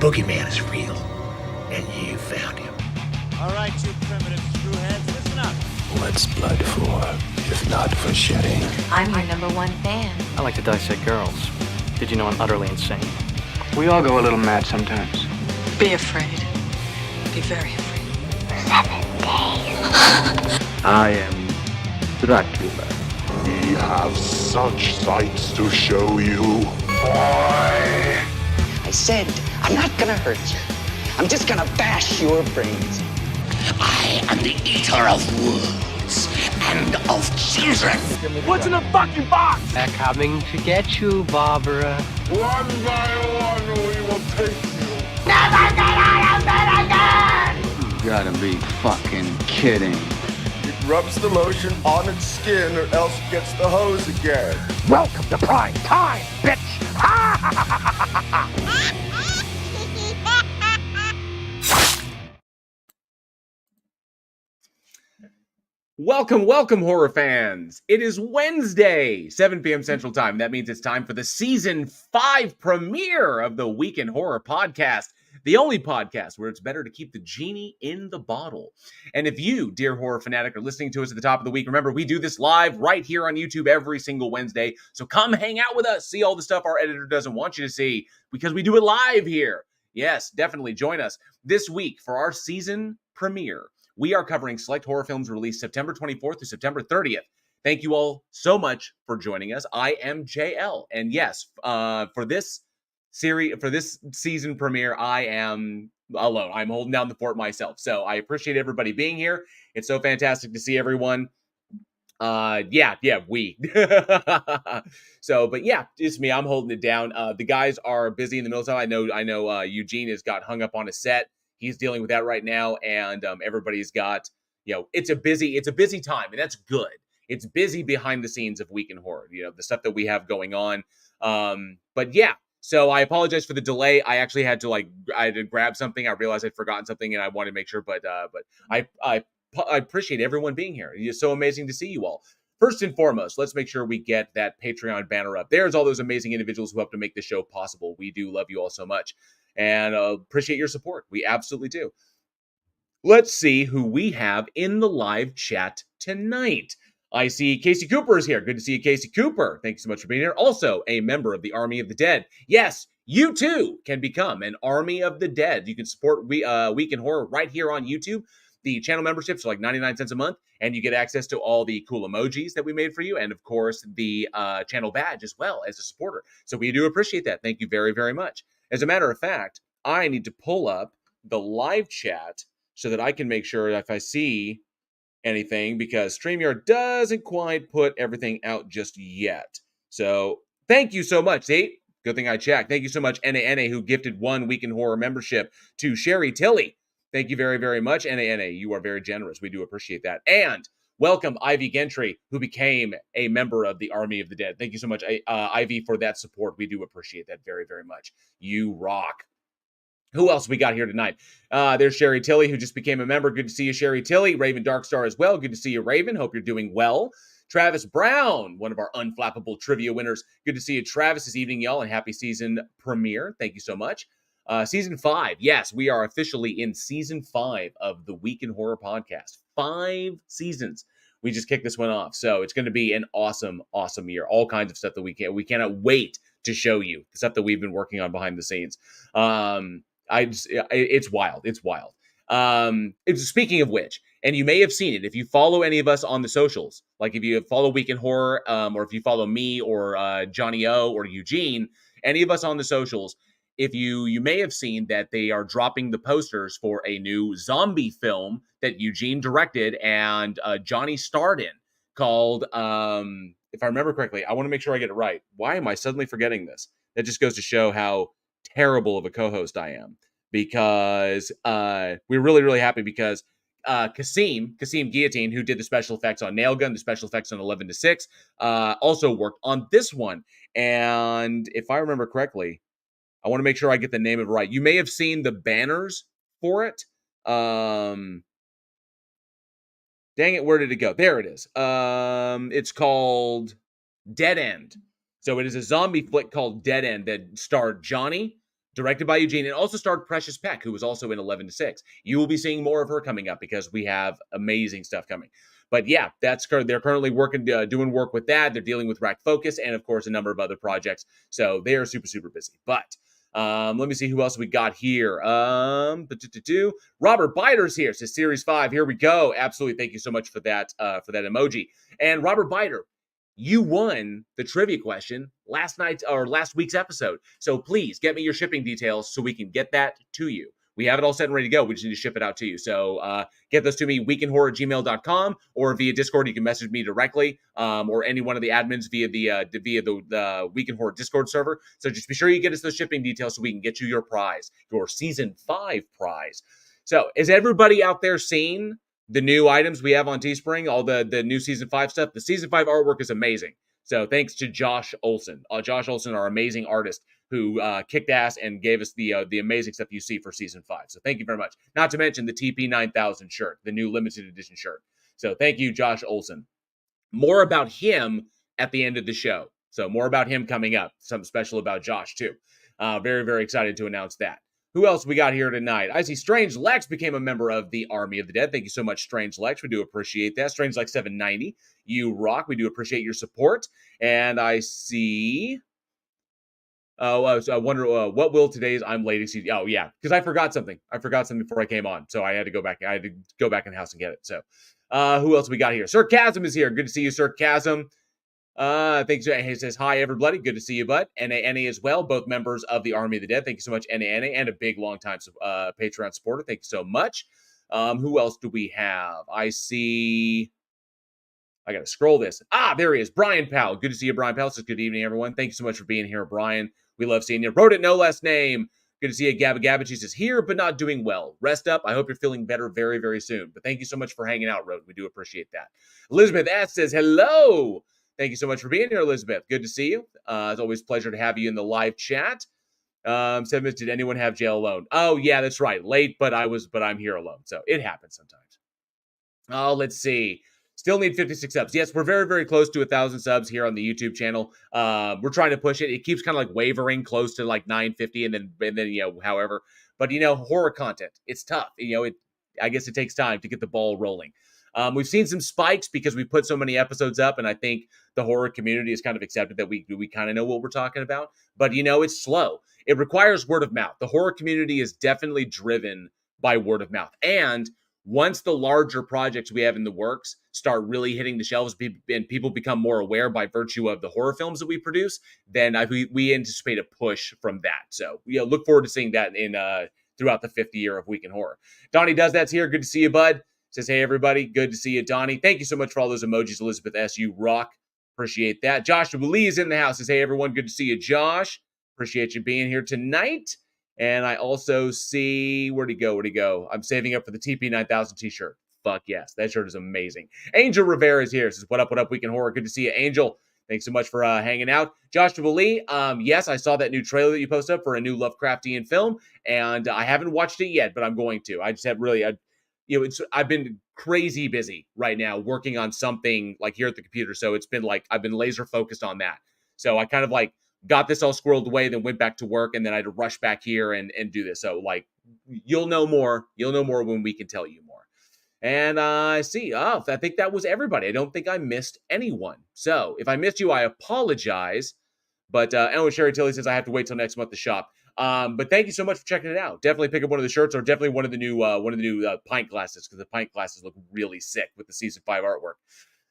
boogeyman is real, and you found him. All right, you primitive screwheads, listen up. What's blood for, if not for shedding? I'm your #1 fan. I like to dissect girls. Did you know I'm utterly insane? We all go a little mad sometimes. Be afraid. Be very afraid. 7 days. I am Dracula. We have such sights to show you. Boy! I said, I'm not gonna hurt you. I'm just gonna bash your brains. I am the eater of worlds and of children. What's in the fucking box? They're coming to get you, Barbara. One by one, we will take you. Never get out of bed again! You gotta be fucking kidding. It rubs the lotion on its skin or else it gets the hose again. Welcome to prime time, bitch! Welcome, horror fans. It is Wednesday, 7 p.m. Central Time. That means it's time for the Season 5 premiere of the Week in Horror podcast, the only podcast where it's better to keep the genie in the bottle. And if you, dear horror fanatic, are listening to us at the top of the week, remember, we do this live right here on YouTube every single Wednesday. So come hang out with us, see all the stuff our editor doesn't want you to see, because we do it live here. Yes, definitely join us this week for our season premiere. We are covering select horror films released September 24th to September 30th. Thank you all so much for joining us. I am JL, and yes, for this season premiere, I am alone. I'm holding down the fort myself. So I appreciate everybody being here. It's so fantastic to see everyone. We. So, but yeah, it's me. I'm holding it down. The guys are busy in the middle of time. I know. Eugene has got hung up on a set. He's dealing with that right now, and everybody's got, it's a busy time, and that's good. It's busy behind the scenes of Week in Horror, the stuff that we have going on. But yeah, so I apologize for the delay. I actually had to grab something. I realized I'd forgotten something, and I wanted to make sure. But I appreciate everyone being here. It's so amazing to see you all. First and foremost, let's make sure we get that Patreon banner up. There's all those amazing individuals who help to make this show possible. We do love you all so much. And appreciate your support. We absolutely do. Let's see who we have in the live chat tonight. I see Casey Cooper is here. Good to see you, Casey Cooper. Thank you so much for being here. Also, a member of the Army of the Dead. Yes, you too can become an Army of the Dead. You can support Week in Horror right here on YouTube. The channel memberships are like 99 cents a month, and you get access to all the cool emojis that we made for you, and of course, the channel badge as well as a supporter. So we do appreciate that. Thank you very, very much. As a matter of fact, I need to pull up the live chat so that I can make sure if I see anything, because StreamYard doesn't quite put everything out just yet. So thank you so much. See, good thing I checked. Thank you so much, NA, who gifted 1 Week in Horror membership to Sherry Tilley. Thank you very, very much, NA. You are very generous. We do appreciate that. And welcome, Ivy Gentry, who became a member of the Army of the Dead. Thank you so much, Ivy, for that support. We do appreciate that very, very much. You rock. Who else we got here tonight? There's Sherry Tilley, who just became a member. Good to see you, Sherry Tilley. Raven Darkstar as well. Good to see you, Raven. Hope you're doing well. Travis Brown, one of our unflappable trivia winners. Good to see you, Travis, this evening, y'all, and happy season premiere. Thank you so much. Season 5. Yes, we are officially in season 5 of the Week in Horror podcast. 5 seasons. We just kicked this one off. So it's going to be an awesome, awesome year. All kinds of stuff that we cannot wait to show you. The stuff that we've been working on behind the scenes. It's wild. It's wild. Speaking of which, and you may have seen it, if you follow any of us on the socials, like if you follow Week in Horror, or if you follow me or Johnny O or Eugene, any of us on the socials, if you may have seen that they are dropping the posters for a new zombie film that Eugene directed and Johnny starred in, called, if I remember correctly, I want to make sure I get it right. Why am I suddenly forgetting this? That just goes to show how terrible of a co-host I am, because we're really, really happy because Kasim Guillotine, who did the special effects on Nail Gun, the special effects on 11 to 6, also worked on this one. And if I remember correctly, I want to make sure I get the name of it right. You may have seen the banners for it. Dang it, where did it go? There it is. It's called Dead End. So it is a zombie flick called Dead End that starred Johnny, directed by Eugene, and also starred Precious Peck, who was also in 11 to 6. You will be seeing more of her coming up because we have amazing stuff coming. But yeah, they're currently working, doing work with that. They're dealing with Rack Focus and, of course, a number of other projects. So they are super, super busy. But let me see who else we got here. Robert Biter's here. Says Series 5. Here we go. Absolutely. Thank you so much for that emoji. And Robert Biter, you won the trivia question last week's episode. So please get me your shipping details so we can get that to you. We have it all set and ready to go. We just need to ship it out to you. So get those to me, weekinhorror@gmail.com, or via Discord. You can message me directly, or any one of the admins via the Week in Horror Discord server. So just be sure you get us those shipping details so we can get you your prize, your Season 5 prize. So has everybody out there seen the new items we have on Teespring, all the new Season 5 stuff? The Season 5 artwork is amazing. So thanks to Josh Olsen. Josh Olsen, our amazing artist, who kicked ass and gave us the amazing stuff you see for Season 5. So thank you very much. Not to mention the TP9000 shirt, the new limited edition shirt. So thank you, Josh Olsen. More about him at the end of the show. So more about him coming up. Something special about Josh, too. Very, very excited to announce that. Who else we got here tonight? I see Strange Lex became a member of the Army of the Dead. Thank you so much, Strange Lex. We do appreciate that. Strange Lex 790. You rock. We do appreciate your support. And I see... I wonder what will today's I'm late. Oh yeah, because I forgot something. Before I came on, so I had to go back. I had to go back in the house and get it. So, who else we got here? Sir Chasm is here. Good to see you, Sir Chasm. Thanks. He says hi, everybody. Good to see you, bud. NA as well. Both members of the Army of the Dead. Thank you so much, NA, and a big long time Patreon supporter. Thank you so much. Who else do we have? I see. I got to scroll this. There he is. Brian Powell. Good to see you, Brian Powell. Says good evening, everyone. Thank you so much for being here, Brian. We love seeing you. Wrote it, no last name. Good to see you, Gabba Gabba. She says, here, but not doing well. Rest up. I hope you're feeling better very, very soon. But thank you so much for hanging out, Rode. We do appreciate that. Elizabeth S. says, hello. Thank you so much for being here, Elizabeth. Good to see you. It's always a pleasure to have you in the live chat. Said, did anyone have jail alone? Oh, yeah, that's right. Late, but I'm here alone. So it happens sometimes. Let's see. Still need 56 subs. Yes, we're very, very close to 1,000 subs here on the YouTube channel. We're trying to push it. It keeps kind of like wavering close to like 950 and then however. But horror content, it's tough. I guess it takes time to get the ball rolling. We've seen some spikes because we put so many episodes up, and I think the horror community has kind of accepted that we kind of know what we're talking about. But it's slow. It requires word of mouth. The horror community is definitely driven by word of mouth. And once the larger projects we have in the works start really hitting the shelves and people become more aware by virtue of the horror films that we produce, then we anticipate a push from that. So look forward to seeing that in throughout the 5th year of Week in Horror. Donnie Does That's here. Good to see you, bud. Says, hey, everybody. Good to see you, Donnie. Thank you so much for all those emojis, Elizabeth S. You rock. Appreciate that. Joshua Lee is in the house. Says, hey, everyone. Good to see you, Josh. Appreciate you being here tonight. And I also see, where'd he go? I'm saving up for the TP9000 t-shirt. Fuck yes. That shirt is amazing. Angel Rivera is here. Says, what up, Week in Horror? Good to see you, Angel. Thanks so much for hanging out. Joshua Lee, yes, I saw that new trailer that you posted up for a new Lovecraftian film, and I haven't watched it yet, but I'm going to. I just have really, I've been crazy busy right now working on something like here at the computer, so it's been like I've been laser focused on that. So I kind of like got this all squirreled away, then went back to work, and then I had to rush back here and do this. So like, you'll know more when we can tell you more. And I see. I think that was everybody. I don't think I missed anyone. So if I missed you, I apologize. But anyway, Sherry Tilly says I have to wait till next month to shop. But thank you so much for checking it out. Definitely pick up one of the shirts or definitely one of the new pint glasses, because the pint glasses look really sick with the Season 5 artwork.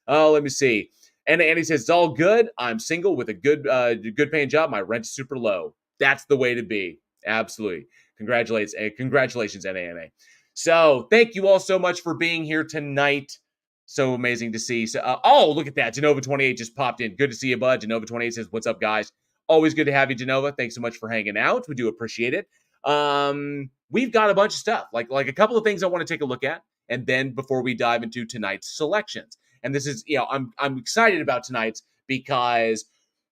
Let me see. And Andy says, it's all good. I'm single with a good paying job. My rent is super low. That's the way to be. Absolutely. Congratulations, NANA. So thank you all so much for being here tonight. So amazing to see. So, look at that. Genova28 just popped in. Good to see you, bud. Genova28 says, what's up, guys? Always good to have you, Genova. Thanks so much for hanging out. We do appreciate it. We've got a bunch of stuff, like a couple of things I want to take a look at. And then before we dive into tonight's selections. And this is, I'm excited about tonight's because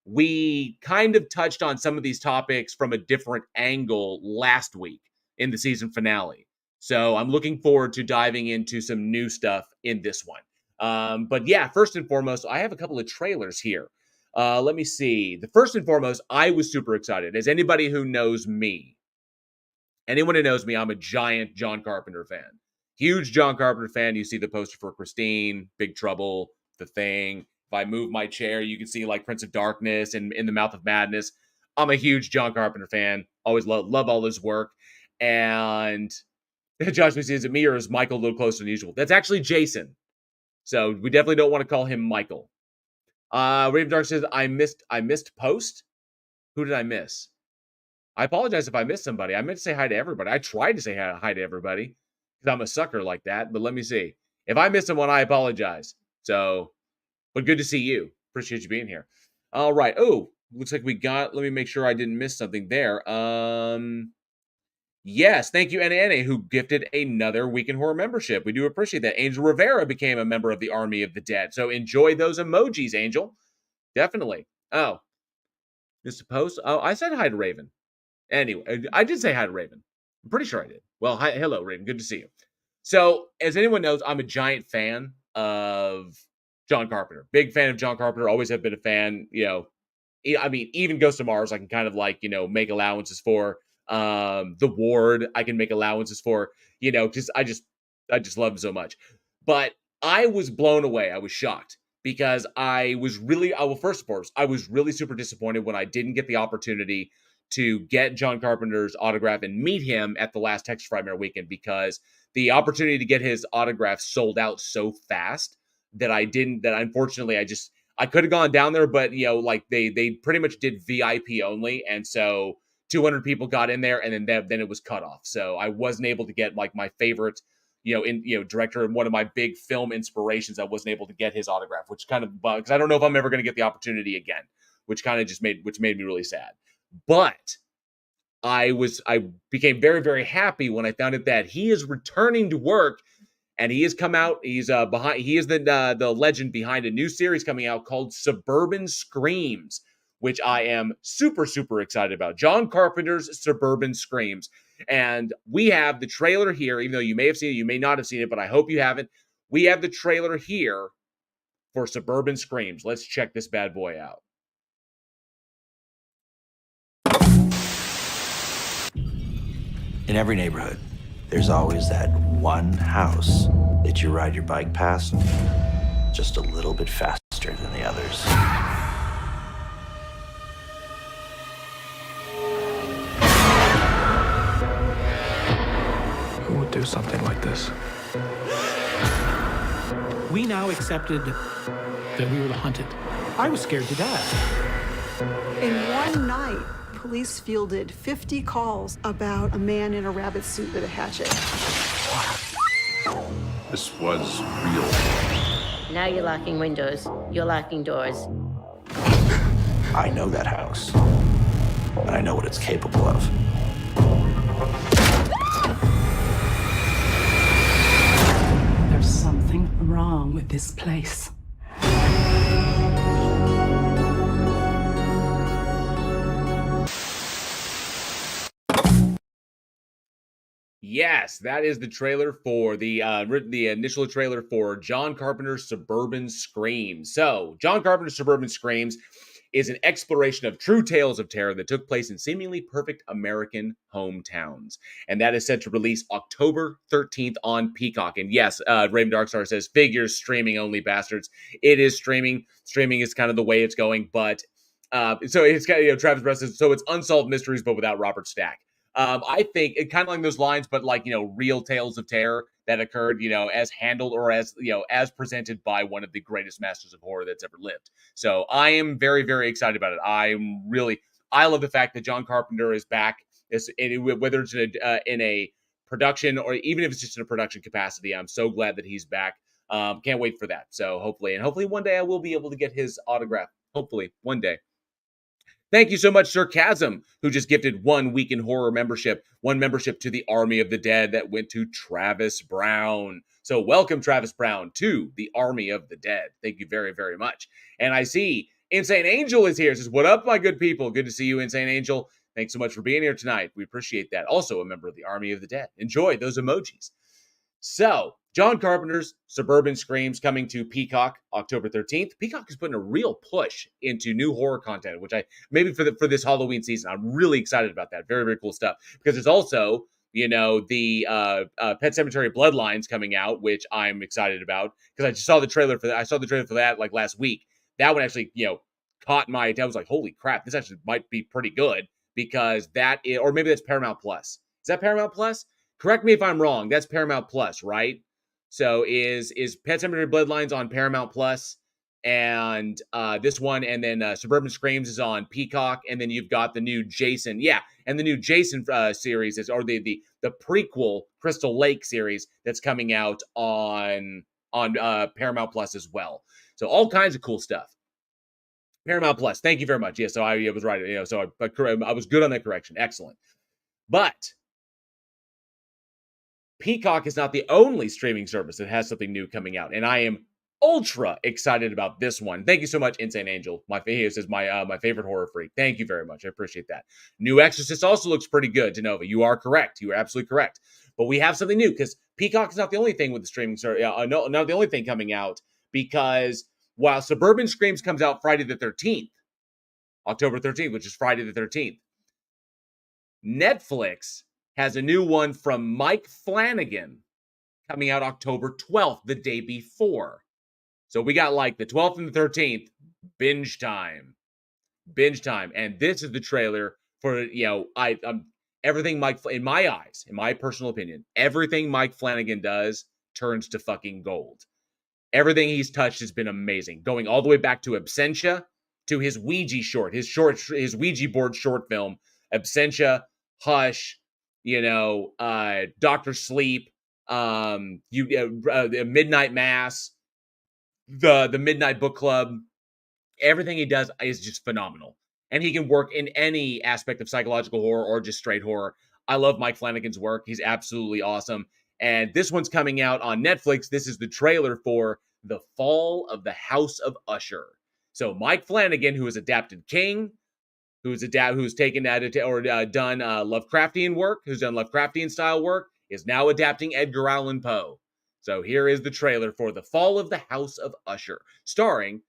we kind of touched on some of these topics from a different angle last week in the season finale. So I'm looking forward to diving into some new stuff in this one. But yeah, first and foremost, I have a couple of trailers here. Let me see. The first and foremost, I was super excited. As anybody who knows me Anyone who knows me, I'm a giant John Carpenter fan. Huge John Carpenter fan. You see the poster for Christine, Big Trouble, The Thing. If I move my chair, you can see like Prince of Darkness and In the Mouth of Madness. I'm a huge John Carpenter fan. Always love all his work. And Josh, is it me or is Michael a little closer than usual? That's actually Jason. So we definitely don't want to call him Michael. Raven Dark says, I missed post? Who did I miss? I apologize if I missed somebody. I meant to say hi to everybody. I tried to say hi to everybody because I'm a sucker like that. But let me see. If I missed someone, I apologize. So, but good to see you. Appreciate you being here. All right. Oh, looks like let me make sure I didn't miss something there. Yes, thank you, Anna, who gifted another Week in Horror membership. We do appreciate that. Angel Rivera became a member of the Army of the Dead. So enjoy those emojis, Angel. Definitely. Oh, missed a post? Oh, I said hi to Raven. Anyway, I did say hi to Raven. I'm pretty sure I did. Well, hello, Raven. Good to see you. So, as anyone knows, I'm a giant fan of John Carpenter. Big fan of John Carpenter. Always have been a fan. I mean, even Ghost of Mars, I can kind of make allowances for. The Ward, I can make allowances for. I just love him so much. But I was blown away. I was shocked because I was really super disappointed when I didn't get the opportunity to get John Carpenter's autograph and meet him at the last Texas Frightmare weekend, because the opportunity to get his autograph sold out so fast that unfortunately I could have gone down there, but they pretty much did VIP only, and so 200 people got in there, and then it was cut off. So I wasn't able to get my favorite director and one of my big film inspirations. I wasn't able to get his autograph, which kind of bugs. I don't know if I'm ever going to get the opportunity again, which made me really sad. But I became very, very happy when I found out that he is returning to work, and he has come out. He's he is the legend behind a new series coming out called Suburban Screams, which I am super, super excited about. John Carpenter's Suburban Screams. And we have the trailer here, even though you may have seen it, you may not have seen it, but I hope you haven't. We have the trailer here for Suburban Screams. Let's check this bad boy out. In every neighborhood, there's always that one house that you ride your bike past just a little bit faster than the others. Who would do something like this? We now accepted that we were the hunted. I was scared to death. In one night, police fielded 50 calls about a man in a rabbit suit with a hatchet. This was real. Now you're locking windows. You're locking doors. I know that house, and I know what it's capable of. There's something wrong with this place. Yes, that is the trailer for the initial trailer for John Carpenter's Suburban Screams. So, John Carpenter's Suburban Screams is an exploration of true tales of terror that took place in seemingly perfect American hometowns. And that is set to release October 13th on Peacock. And yes, Raven Darkstar says, figures, streaming only, bastards. It is streaming. Streaming is kind of the way it's going. But, so it's got, Travis Bress says, so it's Unsolved Mysteries, but without Robert Stack. I think it kind of along those lines, but real tales of terror that occurred, as handled or as presented by one of the greatest masters of horror that's ever lived. So I am very, very excited about it. I love the fact that John Carpenter is back, whether it's in a production or even if it's just in a production capacity. I'm so glad that he's back. Can't wait for that. So hopefully one day I will be able to get his autograph. Hopefully one day. Thank you so much, Sir Chasm, who just gifted one Week in Horror membership, one membership to the Army of the Dead that went to Travis Brown. So welcome, Travis Brown, to the Army of the Dead. Thank you very, very much. And I see Insane Angel is here. Says, what up, my good people? Good to see you, Insane Angel. Thanks so much for being here tonight. We appreciate that. Also a member of the Army of the Dead. Enjoy those emojis. So, John Carpenter's Suburban Screams coming to Peacock October 13th. Peacock is putting a real push into new horror content, which maybe for this Halloween season, I'm really excited about that. Very, very cool stuff. Because there's also You know, the Pet Sematary Bloodlines coming out, which I'm excited about because I just saw the trailer for that. I saw the trailer for that like last week. That one actually, you know, caught my attention. I was like, holy crap, this actually might be pretty good because that is, or maybe that's Paramount Plus. Is that Paramount Plus? Correct me if I'm wrong. That's Paramount Plus, right? So is Pet Sematary Bloodlines on Paramount Plus, and this one, and then Suburban Screams is on Peacock, and then you've got the new Jason, and the new Jason series is, or the prequel Crystal Lake series that's coming out on Paramount Plus as well. So all kinds of cool stuff. Paramount Plus. Thank you very much. Yeah, so I was right. You know, so I was good on that correction. Excellent. But Peacock is not the only streaming service that has something new coming out, and I am ultra excited about this one. Thank you so much, Insane Angel. My favorite horror freak. Thank you very much. I appreciate that. New Exorcist also looks pretty good, Denova. You are correct. You are absolutely correct. But we have something new because Peacock is not the only thing with the streaming service. Not the only thing coming out, because while Suburban Screams comes out Friday the 13th, October 13th, which is Friday the 13th, Netflix has a new one from Mike Flanagan coming out October 12th, the day before. So we got like the 12th and the 13th, binge time. And this is the trailer for, you know, everything Mike, in my eyes, in my personal opinion, everything Mike Flanagan does turns to fucking gold. Everything he's touched has been amazing. Going all the way back to Absentia, to his Ouija Ouija board short film, Absentia, Hush, you know, Dr. Sleep, Midnight Mass, the Midnight Book Club. Everything he does is just phenomenal. And he can work in any aspect of psychological horror or just straight horror. I love Mike Flanagan's work. He's absolutely awesome. And this one's coming out on Netflix. This is the trailer for The Fall of the House of Usher. So Mike Flanagan, who has adapted King, who's taken done Lovecraftian work, who's done Lovecraftian style work, is now adapting Edgar Allan Poe. So here is the trailer for The Fall of the House of Usher, starring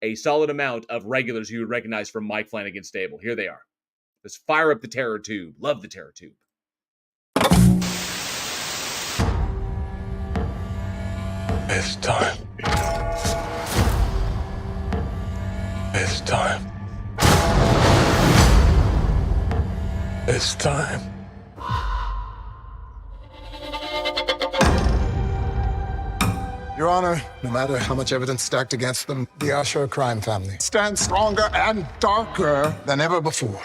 a solid amount of regulars you would recognize from Mike Flanagan's stable. Here they are. Let's fire up the terror tube. Love the terror tube. It's time. It's time. It's time. Your Honor, no matter how much evidence stacked against them, the Usher crime family stands stronger and darker than ever before.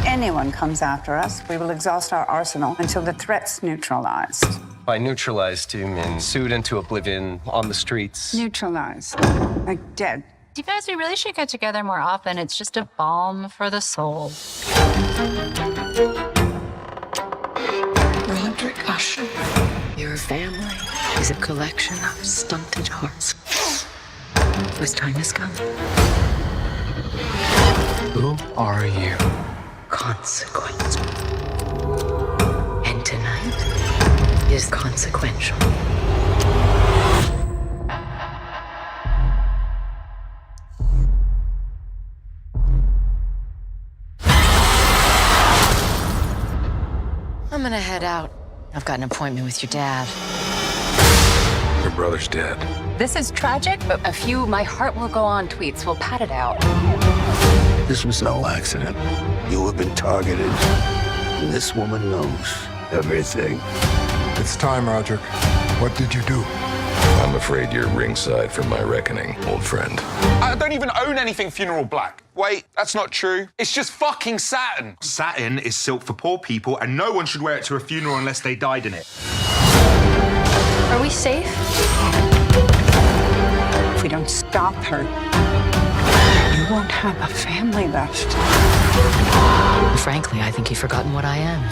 Anyone comes after us, we will exhaust our arsenal until the threat's neutralized. By neutralized, do you mean sued into oblivion on the streets? Neutralized. Like dead. You guys, we really should get together more often. It's just a balm for the soul. Roderick Usher, your family is a collection of stunted hearts whose time has come. Who are you? Consequence. And tonight is consequential. I'm gonna head out. I've got an appointment with your dad. Your brother's dead. This is tragic, but a few "my heart will go on" tweets will pad it out. This was no accident. You have been targeted. And this woman knows everything. It's time, Roderick. What did you do? I'm afraid you're ringside for my reckoning, old friend. I don't even own anything funeral black. Wait, that's not true. It's just fucking satin. Satin is silk for poor people, and no one should wear it to a funeral unless they died in it. Are we safe? If we don't stop her, you won't have a family left. Frankly, I think you've forgotten what I am.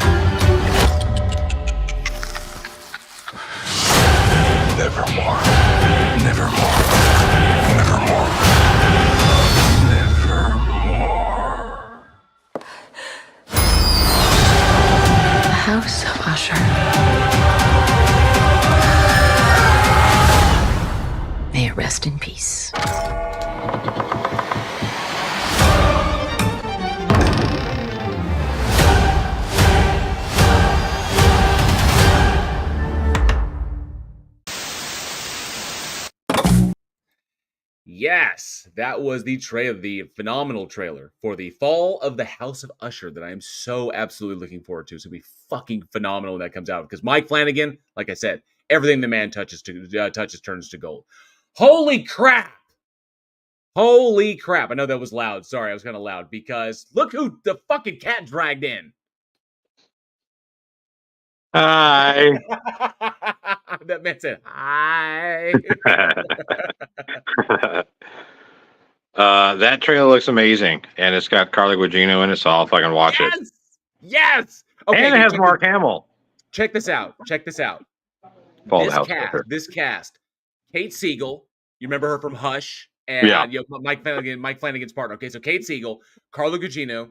Nevermore. Nevermore. Nevermore. Nevermore. The House of Usher. May it rest in peace. Yes, that was the phenomenal trailer for the Fall of the House of Usher that I am so absolutely looking forward to. It's gonna be fucking phenomenal when that comes out because Mike Flanagan, like I said, everything the man touches turns to gold. Holy crap! Holy crap! I know that was loud. Sorry, I was kind of loud because look who the fucking cat dragged in. Hi. That man said hi. That trailer looks amazing, and it's got Carly Gugino in it, so I'll fucking watch it. Yes. Okay, and it has Mark Hamill. Check this out. This cast. Kate Siegel. You remember her from Hush, and Mike Flanagan's partner. Okay, so Kate Siegel, Carla Gugino,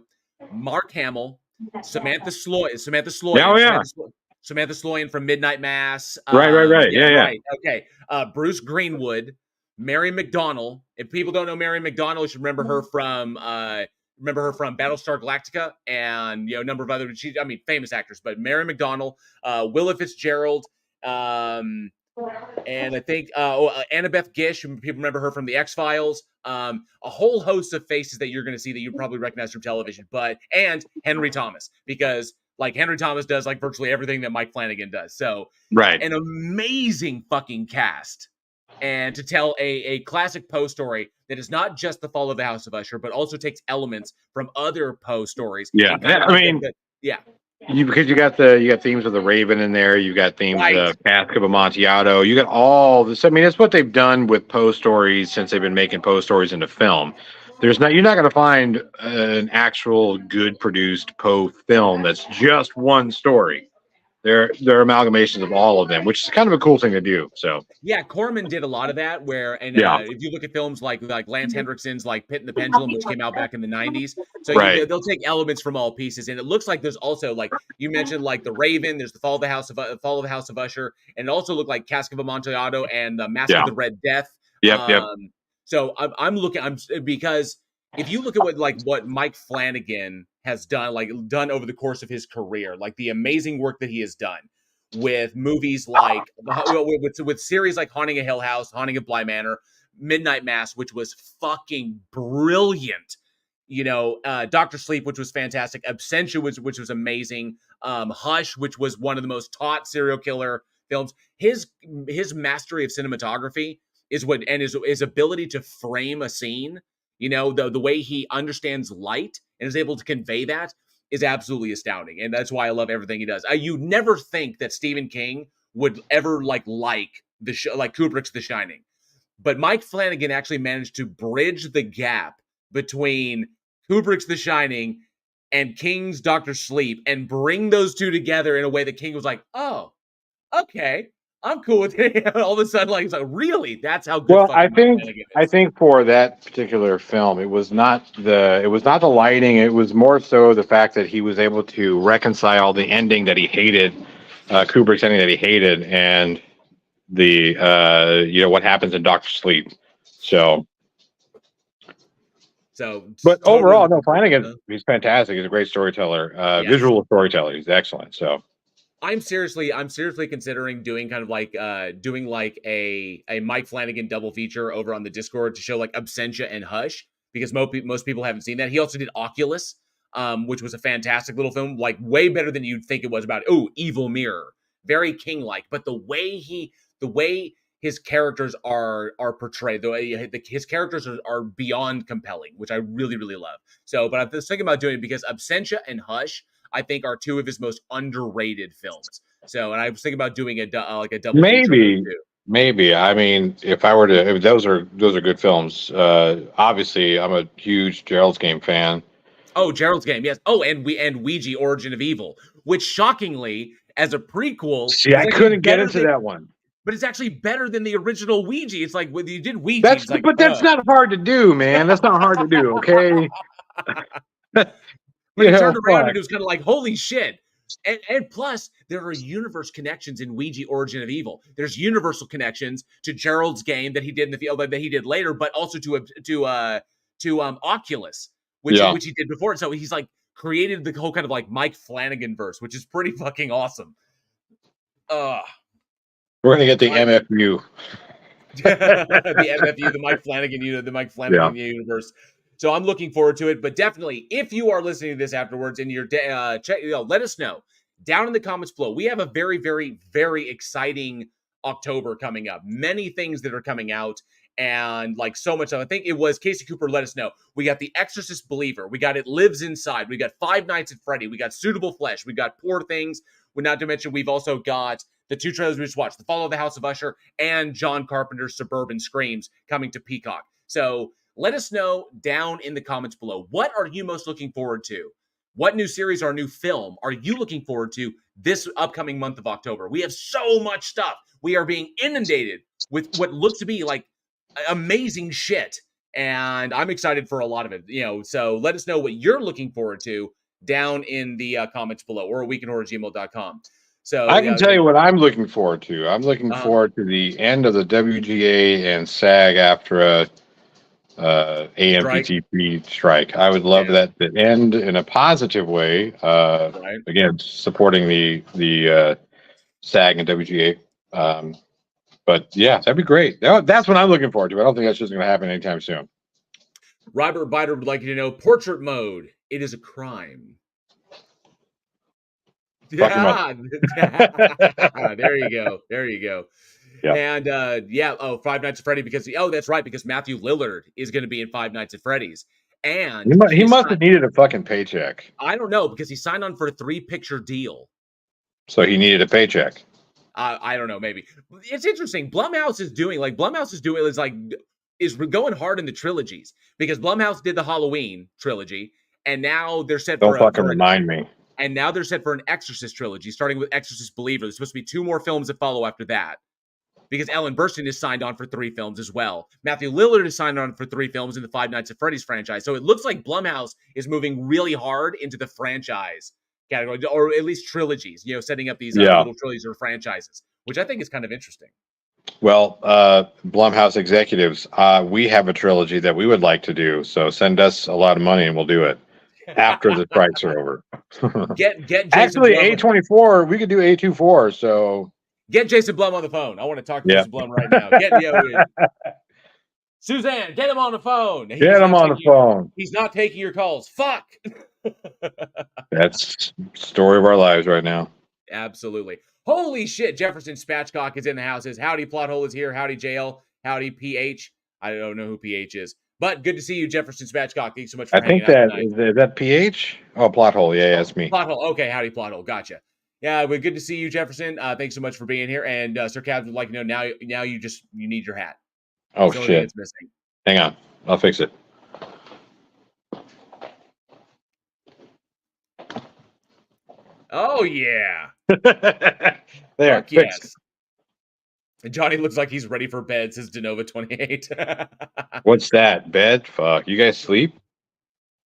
Mark Hamill, Samantha Sloyan. Oh yeah. Samantha Sloyan from Midnight Mass. Right. Yeah. Right. Okay. Bruce Greenwood, Mary McDonnell. If people don't know Mary McDonnell, you should remember her from Battlestar Galactica and a number of other famous actors. But Mary McDonnell, Willa Fitzgerald, and I think Annabeth Gish. People remember her from the X-Files. A whole host of faces that you're going to see that you probably recognize from television. And Henry Thomas, because Henry Thomas does virtually everything that Mike Flanagan does. So an amazing fucking cast. And to tell a classic Poe story that is not just the Fall of the House of Usher, but also takes elements from other Poe stories. Yeah, because you got themes of the Raven in there. You got themes of Cask of Amontillado. You got all this. I mean, it's what they've done with Poe stories since they've been making Poe stories into film. You're not going to find an actual good produced Poe film that's just one story. They're amalgamations of all of them, which is kind of a cool thing to do. So yeah, Corman did a lot of that. If you look at films like Lance Hendrickson's Pit and the Pendulum, which came out back in the 90s, so they'll take elements from all pieces, and it looks like there's also you mentioned the Raven, there's the Fall of the House of Usher, and it also looked like Cask of Amontillado and the Mask of the Red Death. Yep. So because if you look at what Mike Flanagan has done over the course of his career, the amazing work that he has done with movies with series like Haunting of Hill House, Haunting of Bly Manor, Midnight Mass, which was fucking brilliant. Dr. Sleep, which was fantastic. Absentia, which was amazing. Hush, which was one of the most taught serial killer films. His mastery of cinematography is his ability to frame a scene. The way he understands light and is able to convey that is absolutely astounding. And that's why I love everything he does. You never think that Stephen King would ever like Kubrick's The Shining. But Mike Flanagan actually managed to bridge the gap between Kubrick's The Shining and King's Dr. Sleep and bring those two together in a way that King was like, oh, okay. I'm cool with it. All of a sudden, he's like, really? That's how good. Well, I think for that particular film, it was not the lighting. It was more so the fact that he was able to reconcile the ending that he hated, Kubrick's ending that he hated, and the what happens in Dr. Sleep. But overall, no, Flanagan, he's fantastic. He's a great storyteller, visual storyteller. He's excellent. So. I'm seriously considering doing kind of a Mike Flanagan double feature over on the Discord to show Absentia and Hush, because most people haven't seen that. He also did Oculus, which was a fantastic little film, way better than you'd think it was about. Evil Mirror, very King-like, but the way his characters are portrayed, the way his characters are beyond compelling, which I really, really love. So, but I was thinking about doing it because Absentia and Hush, I think, are two of his most underrated films. So, and I was thinking about doing a double. Maybe. I mean, if those are good films. Obviously, I'm a huge Gerald's Game fan. Oh, Gerald's Game, yes. Oh, and Ouija: Origin of Evil, which shockingly, as a prequel, see, I couldn't get into that one. But it's actually better than the original Ouija. It's like when you did Ouija. That's not hard to do, man. That's not hard to do. Okay. But it turned around and it was kind of like, holy shit. And plus, there are universe connections in Ouija: Origin of Evil. There's universal connections to Gerald's Game that he did in the field that he did later, but also to Oculus, which he did before. So he's created the whole kind of Mike Flanagan verse, which is pretty fucking awesome. We're gonna get the MFU. The MFU, the Mike Flanagan universe. So I'm looking forward to it. But definitely, if you are listening to this afterwards and you're let us know down in the comments below. We have a very, very, very exciting October coming up. Many things that are coming out. And like so much I think it was Casey Cooper let us know. We got The Exorcist Believer. We got It Lives Inside. We got Five Nights at Freddy. We got Suitable Flesh. We got Poor Things. Not to mention we've also got the two trailers we just watched, The Fall of the House of Usher and John Carpenter's Suburban Screams coming to Peacock. So let us know down in the comments below. What are you most looking forward to? What new series or new film are you looking forward to this upcoming month of October? We have so much stuff. We are being inundated with what looks to be like amazing shit, and I'm excited for a lot of it. So let us know what you're looking forward to down in the comments below, or weekinhorror@gmail.com. So I can tell you what I'm looking forward to. I'm looking forward to the end of the WGA and SAG-AFTRA AMPTP strike. I would love that to end in a positive way. Again, supporting the SAG and WGA. But yeah, that'd be great. That's what I'm looking forward to. I don't think that's just going to happen anytime soon. Robert Biter would like you to know, portrait mode. It is a crime. Yeah. There you go. There you go. Yeah. And Five Nights at Freddy because that's right, because Matthew Lillard is going to be in Five Nights at Freddy's. And he must have needed a fucking paycheck. I don't know, because he signed on for a 3-picture deal. So he needed a paycheck. I don't know, maybe. It's interesting. Blumhouse is going hard in the trilogies, because Blumhouse did the Halloween trilogy, and now they're set Don't fucking remind me. And now they're set for an Exorcist trilogy, starting with Exorcist Believer. There's supposed to be 2 more films that follow after that, because Ellen Burstyn is signed on for 3 films as well. Matthew Lillard is signed on for 3 films in the Five Nights at Freddy's franchise. So it looks like Blumhouse is moving really hard into the franchise category, or at least trilogies, setting up these little trilogies or franchises, which I think is kind of interesting. Well, Blumhouse executives, we have a trilogy that we would like to do. So send us a lot of money and we'll do it after the strikes are over. Get Jason Actually, Blum A24, we could do A24. So get Jason Blum on the phone. I want to talk to Jason Blum right now. Suzanne, get him on the phone. Get him on the phone. He's not taking your calls. Fuck. That's the story of our lives right now. Absolutely. Holy shit, Jefferson Spatchcock is in the house. Howdy, Plothole is here. Howdy, JL. Howdy, PH. I don't know who PH is. But good to see you, Jefferson Spatchcock. Thanks so much for hanging out tonight. Is that PH? Oh, Plothole. Yeah, that's me. Plothole. Okay, howdy, Plothole. Gotcha. Yeah, but good to see you, Jefferson. Thanks so much for being here. And Sir Cabs would like to know now you need your hat. Oh, shit. It's missing. Hang on. I'll fix it. Oh, yeah. There. Fuck yes. Johnny looks like he's ready for bed, says Denova 28. What's that? Bed? Fuck. You guys sleep?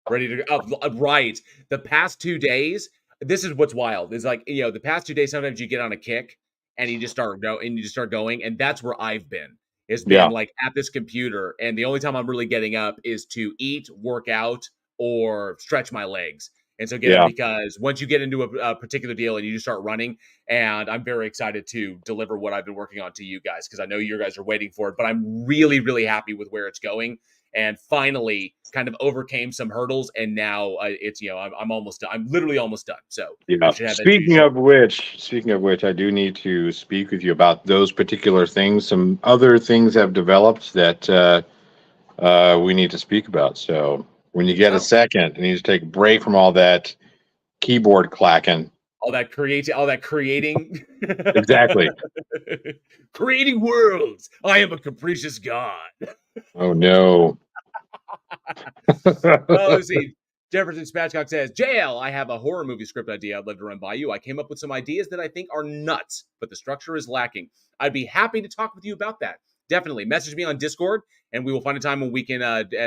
Ready to go. Oh, right. The past 2 days, this is what's wild. It's like, the past 2 days, sometimes you get on a kick and you just start going. And that's where I've been. It's been like at this computer. And the only time I'm really getting up is to eat, work out, or stretch my legs. And so because once you get into a particular deal and you just start running, and I'm very excited to deliver what I've been working on to you guys, because I know you guys are waiting for it, but I'm really, really happy with where it's going, and finally kind of overcame some hurdles. And now it's, I'm almost done. I'm literally almost done. So speaking of which, I do need to speak with you about those particular things. Some other things have developed that we need to speak about. So when you get a second, you need to take a break from all that keyboard clacking. All that creating. Exactly. Creating worlds. I am a capricious god. Oh, no. Well, let's see. Jefferson Spatchcock says, JL, I have a horror movie script idea I'd love to run by you. I came up with some ideas that I think are nuts, but the structure is lacking. I'd be happy to talk with you about that. Definitely. Message me on Discord, and we will find a time when we can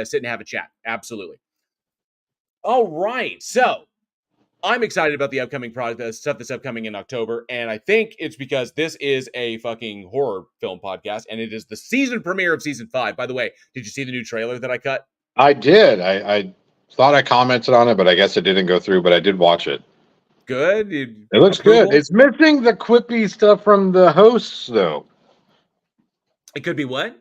sit and have a chat. Absolutely. All right. So I'm excited about the upcoming stuff that's upcoming in October, and I think it's because this is a fucking horror film podcast, and it is the season premiere of season 5. By the way, did you see the new trailer that I cut? I did. I thought I commented on it, but I guess it didn't go through, but I did watch it. Good. It looks good. It's missing the quippy stuff from the hosts, though. It could be what?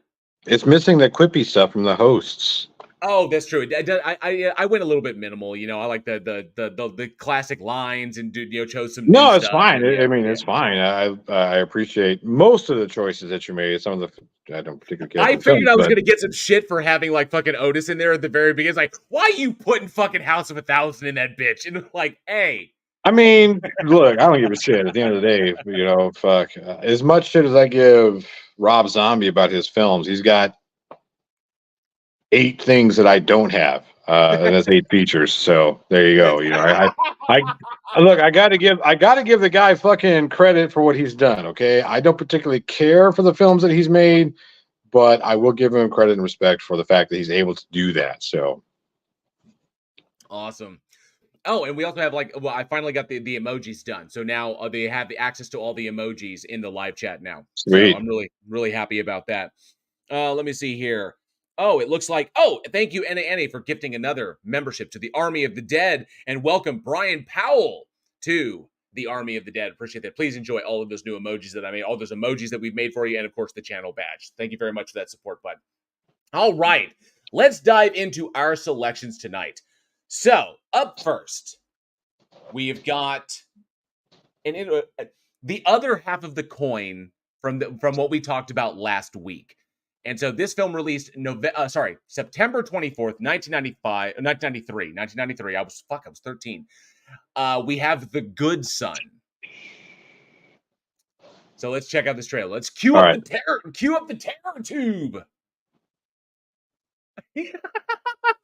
It's missing the quippy stuff from the hosts. Oh, that's true. I went a little bit minimal. I like the classic lines and chose some new No, it's stuff. fine. And, It's fine. I appreciate most of the choices that you made. Some of the I don't particularly care. I about figured them, I was but- gonna get some shit for having like fucking Otis in there at the very beginning. It's like, why you putting fucking House of 1,000 in that bitch? And like, hey. I mean, look, I don't give a shit. At the end of the day, fuck. As much shit as I give Rob Zombie about his films, he's got 8 things that I don't have, and that's 8 features. So there you go. I look. I gotta give the guy fucking credit for what he's done. Okay, I don't particularly care for the films that he's made, but I will give him credit and respect for the fact that he's able to do that. So Awesome. Oh, and we also have I finally got the emojis done. So now they have the access to all the emojis in the live chat now. Sweet. So I'm really happy about that. Let me see here. Oh, it looks like, thank you, NA for gifting another membership to the Army of the Dead, and welcome Brian Powell to the Army of the Dead. Appreciate that. Please enjoy all of those new emojis that I made, all those emojis that we've made for you, and of course the channel badge. Thank you very much for that support, bud. All right, let's dive into our selections tonight. So, up first, we've got the other half of the coin from what we talked about last week. And so this film released September 24th, 1993. I was 13. We have The Good Son. So let's check out this trailer. Let's cue up the terror tube. The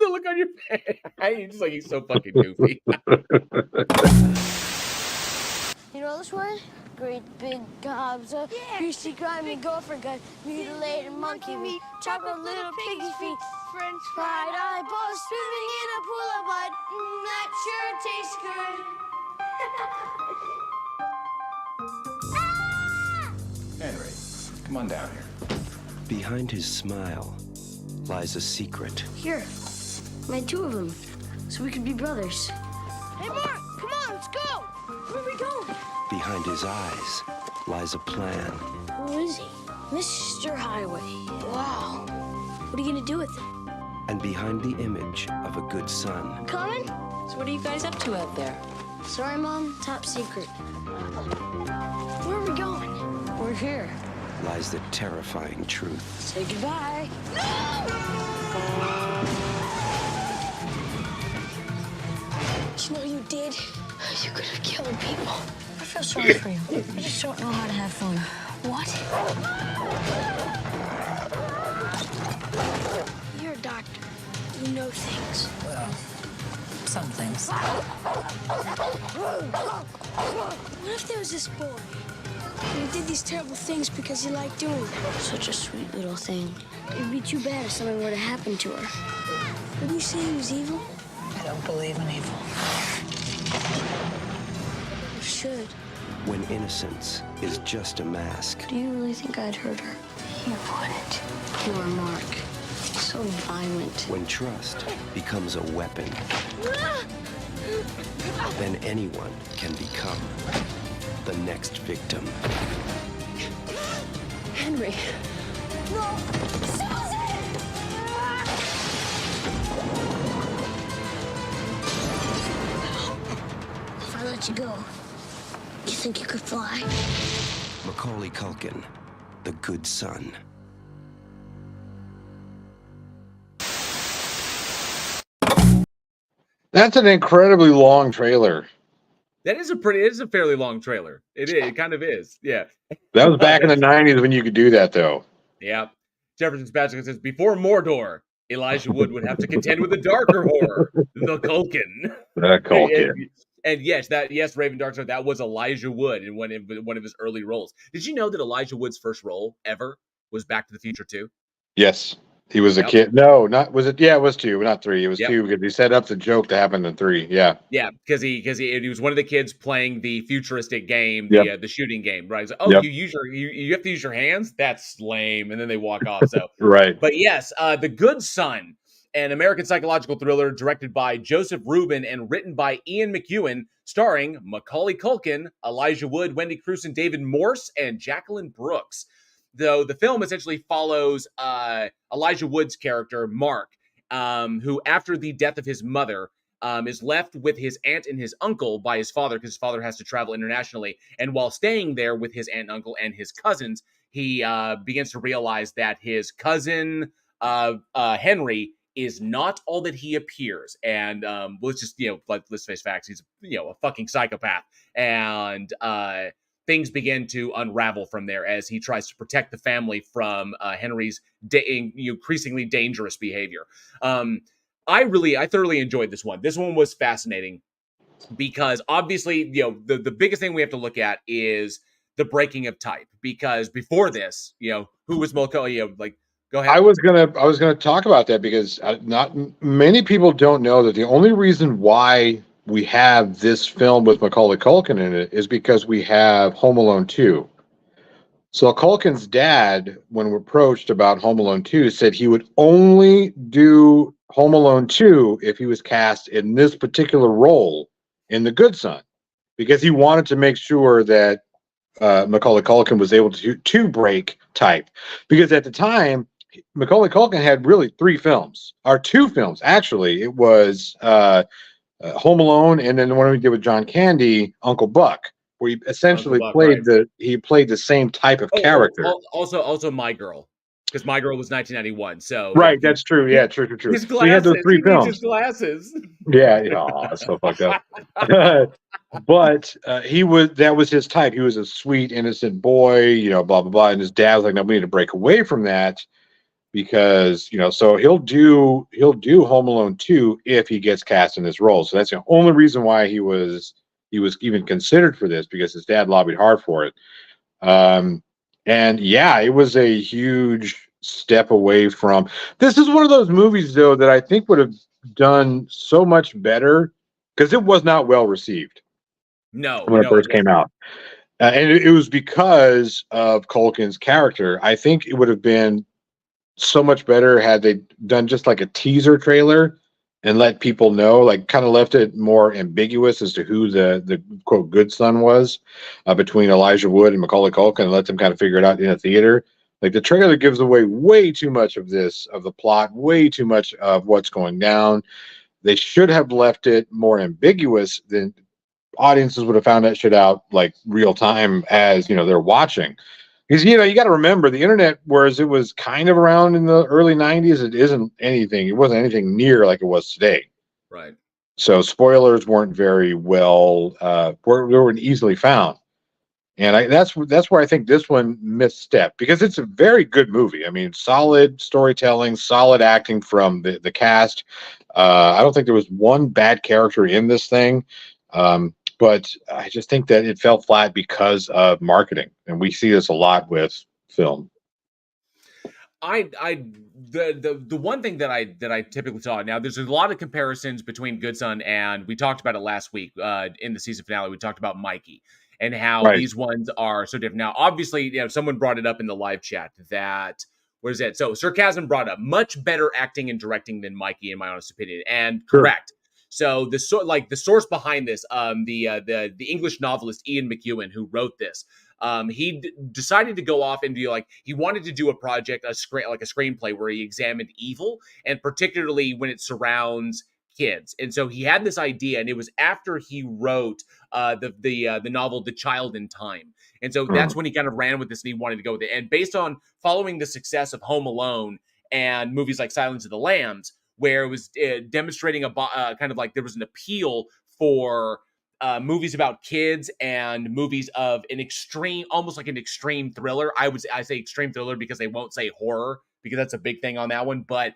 look on your face. He's just like, he's so fucking goofy. You know this one? Great big gobs of greasy, grimy gopher gut, mutilated monkey meat, chocolate little piggy feet, French fried eyeballs swimming in a pool of blood. That sure tastes good. Henry, come on down here. Behind his smile lies a secret. Here, made 2 of them, so we could be brothers. Hey, Mark, come on, let's go. Where are we going? Behind his eyes lies a plan. Who is he? This is your highway. Wow. What are you gonna do with it? And behind the image of a good son Coming? So what are you guys up to out there? Sorry, Mom. Top secret. Where are we going? We're here. lies the terrifying truth. Say goodbye. Do you know you did? You could have killed people. I feel sorry for you. I just don't know how to have fun. What? You're a doctor. You know things. Well, some things. What if there was this boy? And he did these terrible things because he liked doing them. Such a sweet little thing. It'd be too bad if something were to happen to her. Would you say he was evil? I don't believe in evil. You should. When innocence is just a mask. Do you really think I'd hurt her? You wouldn't. Poor Mark. So violent. When trust becomes a weapon, then anyone can become the next victim. Henry. No! Susan! If I let you go, you think you could fly? Macaulay Culkin, the good son. That's an incredibly long trailer. That is it is a fairly long trailer. It kind of is. Yeah. That was back in the 90s when you could do that, though. Yeah. Jefferson Sebastian says, before Mordor, Elijah Wood would have to contend with a darker horror, the Culkin. The Culkin. And yes, Raven Darkstar, that was Elijah Wood in one of his early roles. Did you know that Elijah Wood's first role ever was Back to the Future 2? Yes. He was a kid. No, was it? Yeah, it was 2, not 3. It was 2 because he set up the joke to happen in 3. Yeah. Yeah, because he was one of the kids playing the futuristic game, the shooting game, right? Like, you have to use your hands? That's lame. And then they walk off. So right. But yes, The Good Son, an American psychological thriller directed by Joseph Rubin and written by Ian McEwan, starring Macaulay Culkin, Elijah Wood, Wendy Crewson, David Morse, and Jacqueline Brooks. Though the film essentially follows Elijah Wood's character, Mark, who, after the death of his mother, is left with his aunt and his uncle by his father, because his father has to travel internationally. And while staying there with his aunt and uncle and his cousins, he begins to realize that his cousin, Henry, is not all that he appears. And let's just, let's face facts. He's, a fucking psychopath. And things begin to unravel from there as he tries to protect the family from Henry's increasingly dangerous behavior. I thoroughly enjoyed this one. This one was fascinating because obviously, the biggest thing we have to look at is the breaking of type. Because before this, who was Molko? Go ahead. I was gonna talk about that because not many people don't know that the only reason why we have this film with Macaulay Culkin in it is because we have Home Alone 2. So Culkin's dad, when approached about Home Alone 2, said he would only do Home Alone 2 if he was cast in this particular role in The Good Son, because he wanted to make sure that Macaulay Culkin was able to break type. Because at the time, Macaulay Culkin had really 3 films, or 2 films, actually. It was Home Alone, and then the one we did with John Candy, Uncle Buck, where he essentially played the same type of character. Also My Girl, because My Girl was 1991. So right, that's true. Yeah, true. His glasses. So he had those 3 films. His glasses. Yeah, that's so fucked up. But that was his type. He was a sweet, innocent boy, blah blah blah. And his dad was like, "No, we need to break away from that." Because so he'll do Home Alone 2 if he gets cast in this role. So that's the only reason why he was even considered for this, because his dad lobbied hard for it. And yeah, it was a huge step away from. This is one of those movies though that I think would have done so much better, because it was not well received. No, when it first came out. And it was because of Culkin's character. I think it would have been so much better had they done just like a teaser trailer and let people know, like kind of left it more ambiguous as to who the quote good son was, between Elijah Wood and Macaulay Culkin, and let them kind of figure it out in a theater. Like the trailer gives away way too much of the plot, way too much of what's going down. They should have left it more ambiguous. Then audiences would have found that shit out like real time as they're watching. Because you got to remember, the internet, whereas it was kind of around in the early 90s, it wasn't anything near like it was today. Right. So spoilers weren't very well weren't easily found. And that's where I think this one misstepped, because it's a very good movie. I mean, solid storytelling, solid acting from the cast. I don't think there was one bad character in this thing. But I just think that it fell flat because of marketing, and we see this a lot with film. The one thing that I typically saw, now there's a lot of comparisons between Good Son, and we talked about it last week in the season finale. We talked about Mikey and how these ones are so different. Now, obviously, someone brought it up in the live chat that, what is that? So Sarcasm brought up much better acting and directing than Mikey, in my honest opinion, and correct. So the source behind this, the English novelist Ian McEwan, who wrote this, he decided to go off and he wanted to do a project, a screenplay where he examined evil, and particularly when it surrounds kids. And so he had this idea, and it was after he wrote the novel The Child in Time. And so that's when he kind of ran with this, and he wanted to go with it. And based on following the success of Home Alone and movies like Silence of the Lambs, where it was demonstrating kind of like there was an appeal for movies about kids and movies of an extreme, almost like an extreme thriller. I say extreme thriller because they won't say horror, because that's a big thing on that one. But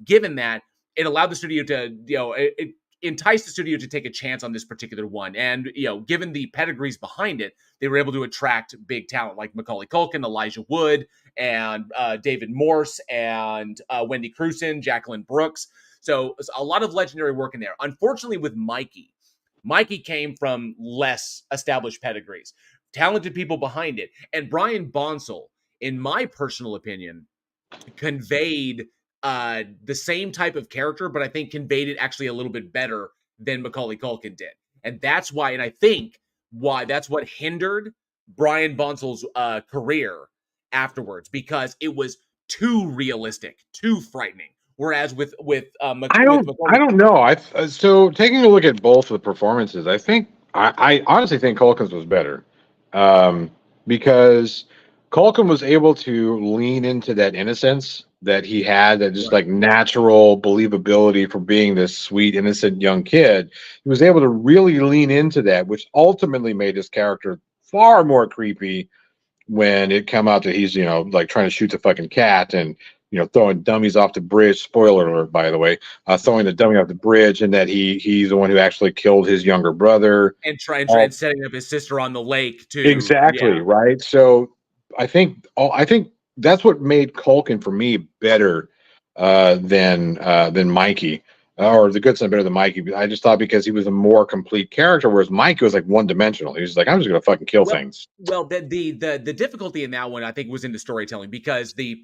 given that, it allowed the studio to, it enticed the studio to take a chance on this particular one. And, given the pedigrees behind it, they were able to attract big talent like Macaulay Culkin, Elijah Wood, and David Morse, and Wendy Crewson, Jacqueline Brooks. So a lot of legendary work in there. Unfortunately, with Mikey came from less established pedigrees, talented people behind it. And Brian Bonsall, in my personal opinion, conveyed the same type of character, but I think conveyed it actually a little bit better than Macaulay Culkin did. And that's why, and I think why that's what hindered Brian Bonsall's career afterwards because it was too realistic, too frightening. Whereas with I don't know. So taking a look at both of the performances, I honestly think Culkin's was better, because Culkin was able to lean into that innocence that he had, that just like natural believability for being this sweet, innocent young kid. He was able to really lean into that, which ultimately made his character far more creepy when it come out that he's, like trying to shoot the fucking cat and, throwing dummies off the bridge. Spoiler alert, by the way, throwing the dummy off the bridge, and that he's the one who actually killed his younger brother and trying setting up his sister on the lake too. Exactly, right. So I think that's what made Culkin for me better than Mikey, or the good son better than Mikey. I just thought because he was a more complete character, whereas Mikey was like one dimensional. He was like, I'm just gonna fucking kill things. Well, the difficulty in that one, I think, was in the storytelling, because the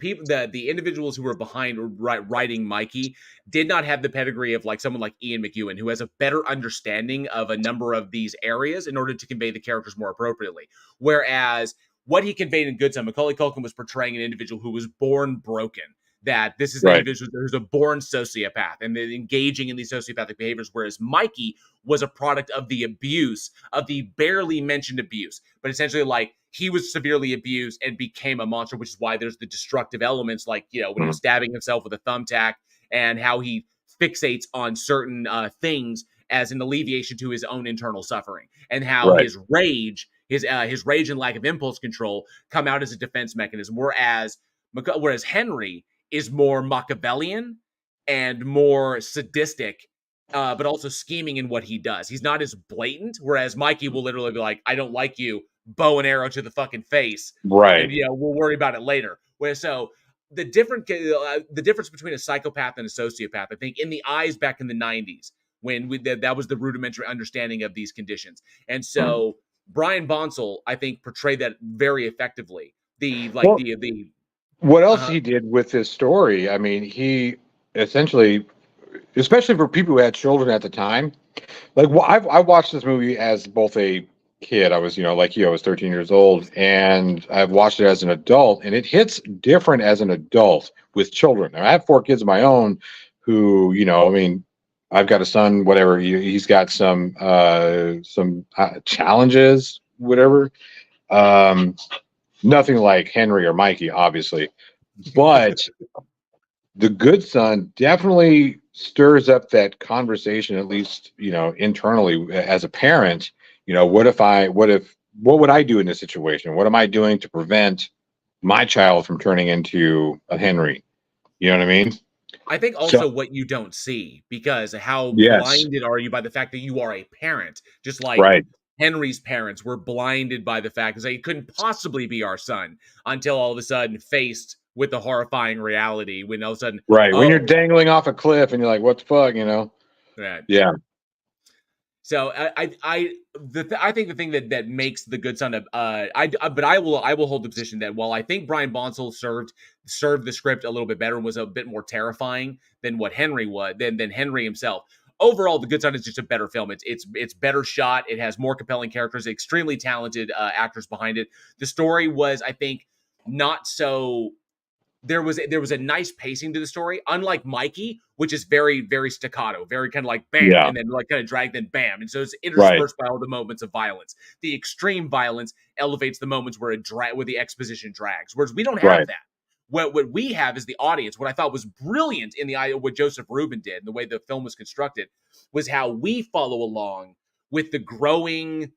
individuals who were behind writing Mikey did not have the pedigree of like someone like Ian McEwan, who has a better understanding of a number of these areas in order to convey the characters more appropriately. Whereas what he conveyed in Good Son, Macaulay Culkin was portraying an individual who was born broken. That this is an individual who's a born sociopath and then engaging in these sociopathic behaviors, whereas Mikey was a product of the abuse, of the barely mentioned abuse, but essentially like he was severely abused and became a monster, which is why there's the destructive elements, like, when he was stabbing himself with a thumbtack, and how he fixates on certain things as an alleviation to his own internal suffering, and how his rage and lack of impulse control come out as a defense mechanism, whereas Henry is more Machiavellian and more sadistic, but also scheming in what he does. He's not as blatant, whereas Mikey will literally be like, I don't like you, bow and arrow to the fucking face. Right. And, we'll worry about it later. So the difference between a psychopath and a sociopath, I think, in the eyes back in the 90s, when that was the rudimentary understanding of these conditions. And so Brian Bonsall, I think, portrayed that very effectively. What else he did with his story? I mean, he essentially, especially for people who had children at the time, like I watched this movie as both a kid. I was, like I was 13 years old, and I've watched it as an adult, and it hits different as an adult with children. Now, I have 4 kids of my own who, I mean, I've got a son, whatever. He's got some challenges, whatever. Nothing like Henry or Mikey, obviously, but the Good Son definitely stirs up that conversation, at least, internally as a parent. What would I do in this situation? What am I doing to prevent my child from turning into a Henry? You know what I mean? I think also what you don't see, because how blinded are you by the fact that you are a parent, just like Henry's parents were blinded by the fact that they couldn't possibly be our son, until all of a sudden faced with the horrifying reality, when all of a sudden, when you're dangling off a cliff and you're like, what the fuck, Right. Yeah. So I think the thing that makes the Good Son but I will hold the position that while I think Brian Bonsall served the script a little bit better and was a bit more terrifying than what Henry was, than Henry himself. Overall, The Good Son is just a better film. It's better shot. It has more compelling characters, extremely talented actors behind it. The story was, I think, not so. There was a nice pacing to the story, unlike Mikey, which is very, very staccato, very kind of like bam, and then like kind of drag, then bam, and so it's interspersed by all the moments of violence. The extreme violence elevates the moments where the exposition drags, whereas we don't have that. What we have is the audience. What I thought was brilliant in what Joseph Rubin did, and the way the film was constructed, was how we follow along with the growing,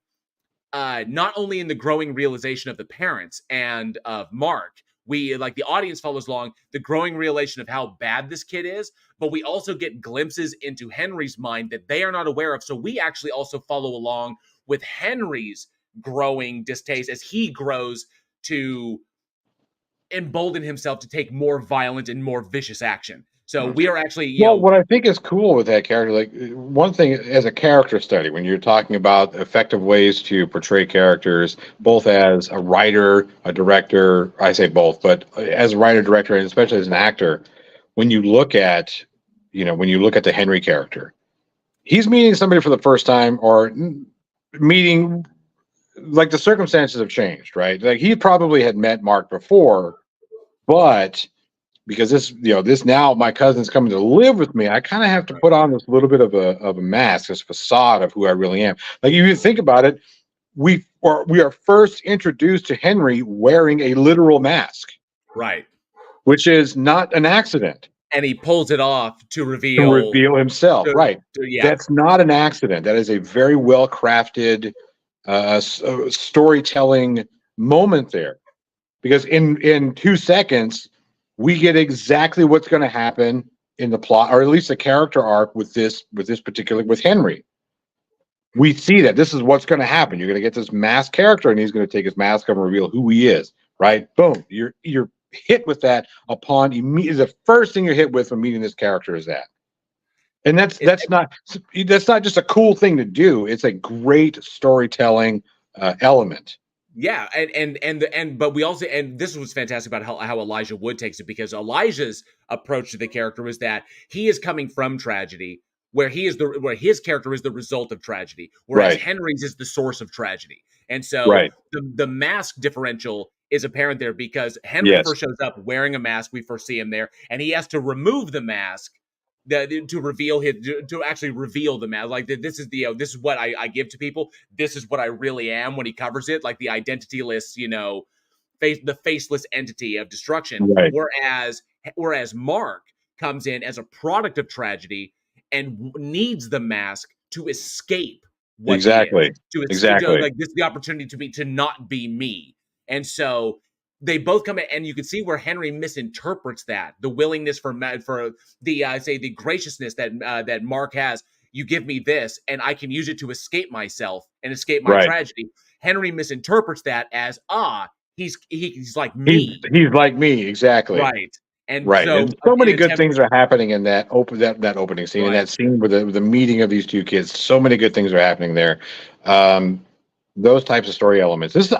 not only in the growing realization of the parents and of Mark. We, like, the audience follows along the growing realization of how bad this kid is, but we also get glimpses into Henry's mind that they are not aware of. So we actually also follow along with Henry's growing distaste as he grows to embolden himself to take more violent and more vicious action. So we are actually, what I think is cool with that character, like one thing as a character study, when you're talking about effective ways to portray characters, both as a writer, a director, I say both, but as a writer, director, and especially as an actor, when you look at the Henry character, he's meeting somebody for the first time, or meeting like the circumstances have changed, right? Like he probably had met Mark before, but because this now my cousin's coming to live with me, I kind of have to put on this little bit of a mask, this facade of who I really am. Like if you think about it, we are first introduced to Henry wearing a literal mask, right? Which is not an accident. And he pulls it off to reveal himself, right? Yeah, that's not an accident. That is a very well crafted storytelling moment there, because in 2 seconds we get exactly what's going to happen in the plot, or at least the character arc with Henry. We see that this is what's going to happen. You're going to get this masked character, and he's going to take his mask off and reveal who he is. Right? Boom. You're hit with that upon the first thing you're hit with when meeting this character is that. And that's not just a cool thing to do. It's a great storytelling element. Yeah, but we also, and this was fantastic about how Elijah Wood takes it, because Elijah's approach to the character was that he is coming from tragedy, where his character is the result of tragedy, whereas Henry's is the source of tragedy. And so the mask differential is apparent there, because Henry first shows up wearing a mask. We first see him there, and he has to remove the mask to actually reveal the mask. Like this is what I give to people. This is what I really am when he covers it, like the identityless, the faceless entity of destruction. Right. Whereas Mark comes in as a product of tragedy and needs the mask to escape what exactly. He is, like this is the opportunity to not be me. And so they both come in, and you can see where Henry misinterprets that, the willingness for the graciousness that Mark has. You give me this, and I can use it to escape myself and escape my tragedy. Henry misinterprets that as he's like me. He's like me, exactly. Right. And so many good things are happening in that opening scene, in that scene with the meeting of these two kids. So many good things are happening there. Those types of story elements. This is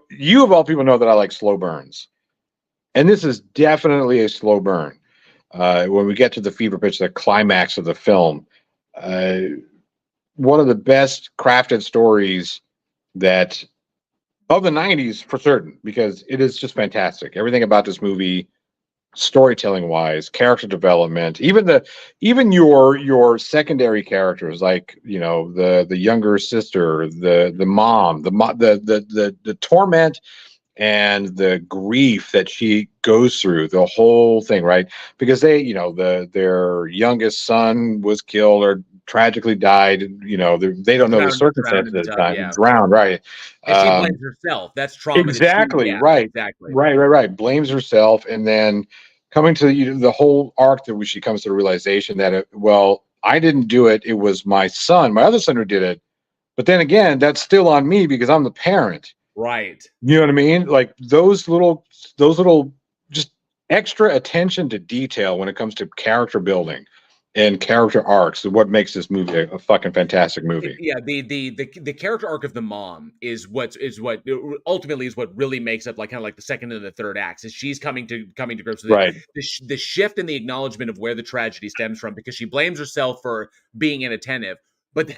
you of all people know that I like slow burns, and this is definitely a slow burn. When we get to the fever pitch, the climax of the film, one of the best crafted stories of the 90s for certain, because it is just fantastic. Everything about this movie, storytelling wise, character development, even your secondary characters, like the younger sister, the mom, the torment and the grief that she goes through, the whole thing, right? Because their youngest son was killed or tragically died. They don't know the circumstances at the time. Drowned, right? And she blames herself. That's trauma. Exactly, right. Blames herself, and then coming to the whole arc that she comes to the realization that I didn't do it. It was my other son who did it. But then again, that's still on me because I'm the parent. Right. You know what I mean? Like those little just extra attention to detail when it comes to character building and character arcs is what makes this movie a fucking fantastic movie. Yeah, the character arc of the mom is what ultimately is what really makes up kind of the second and the third acts. Is she's coming to grips with the shift in the acknowledgement of where the tragedy stems from, because she blames herself for being inattentive, but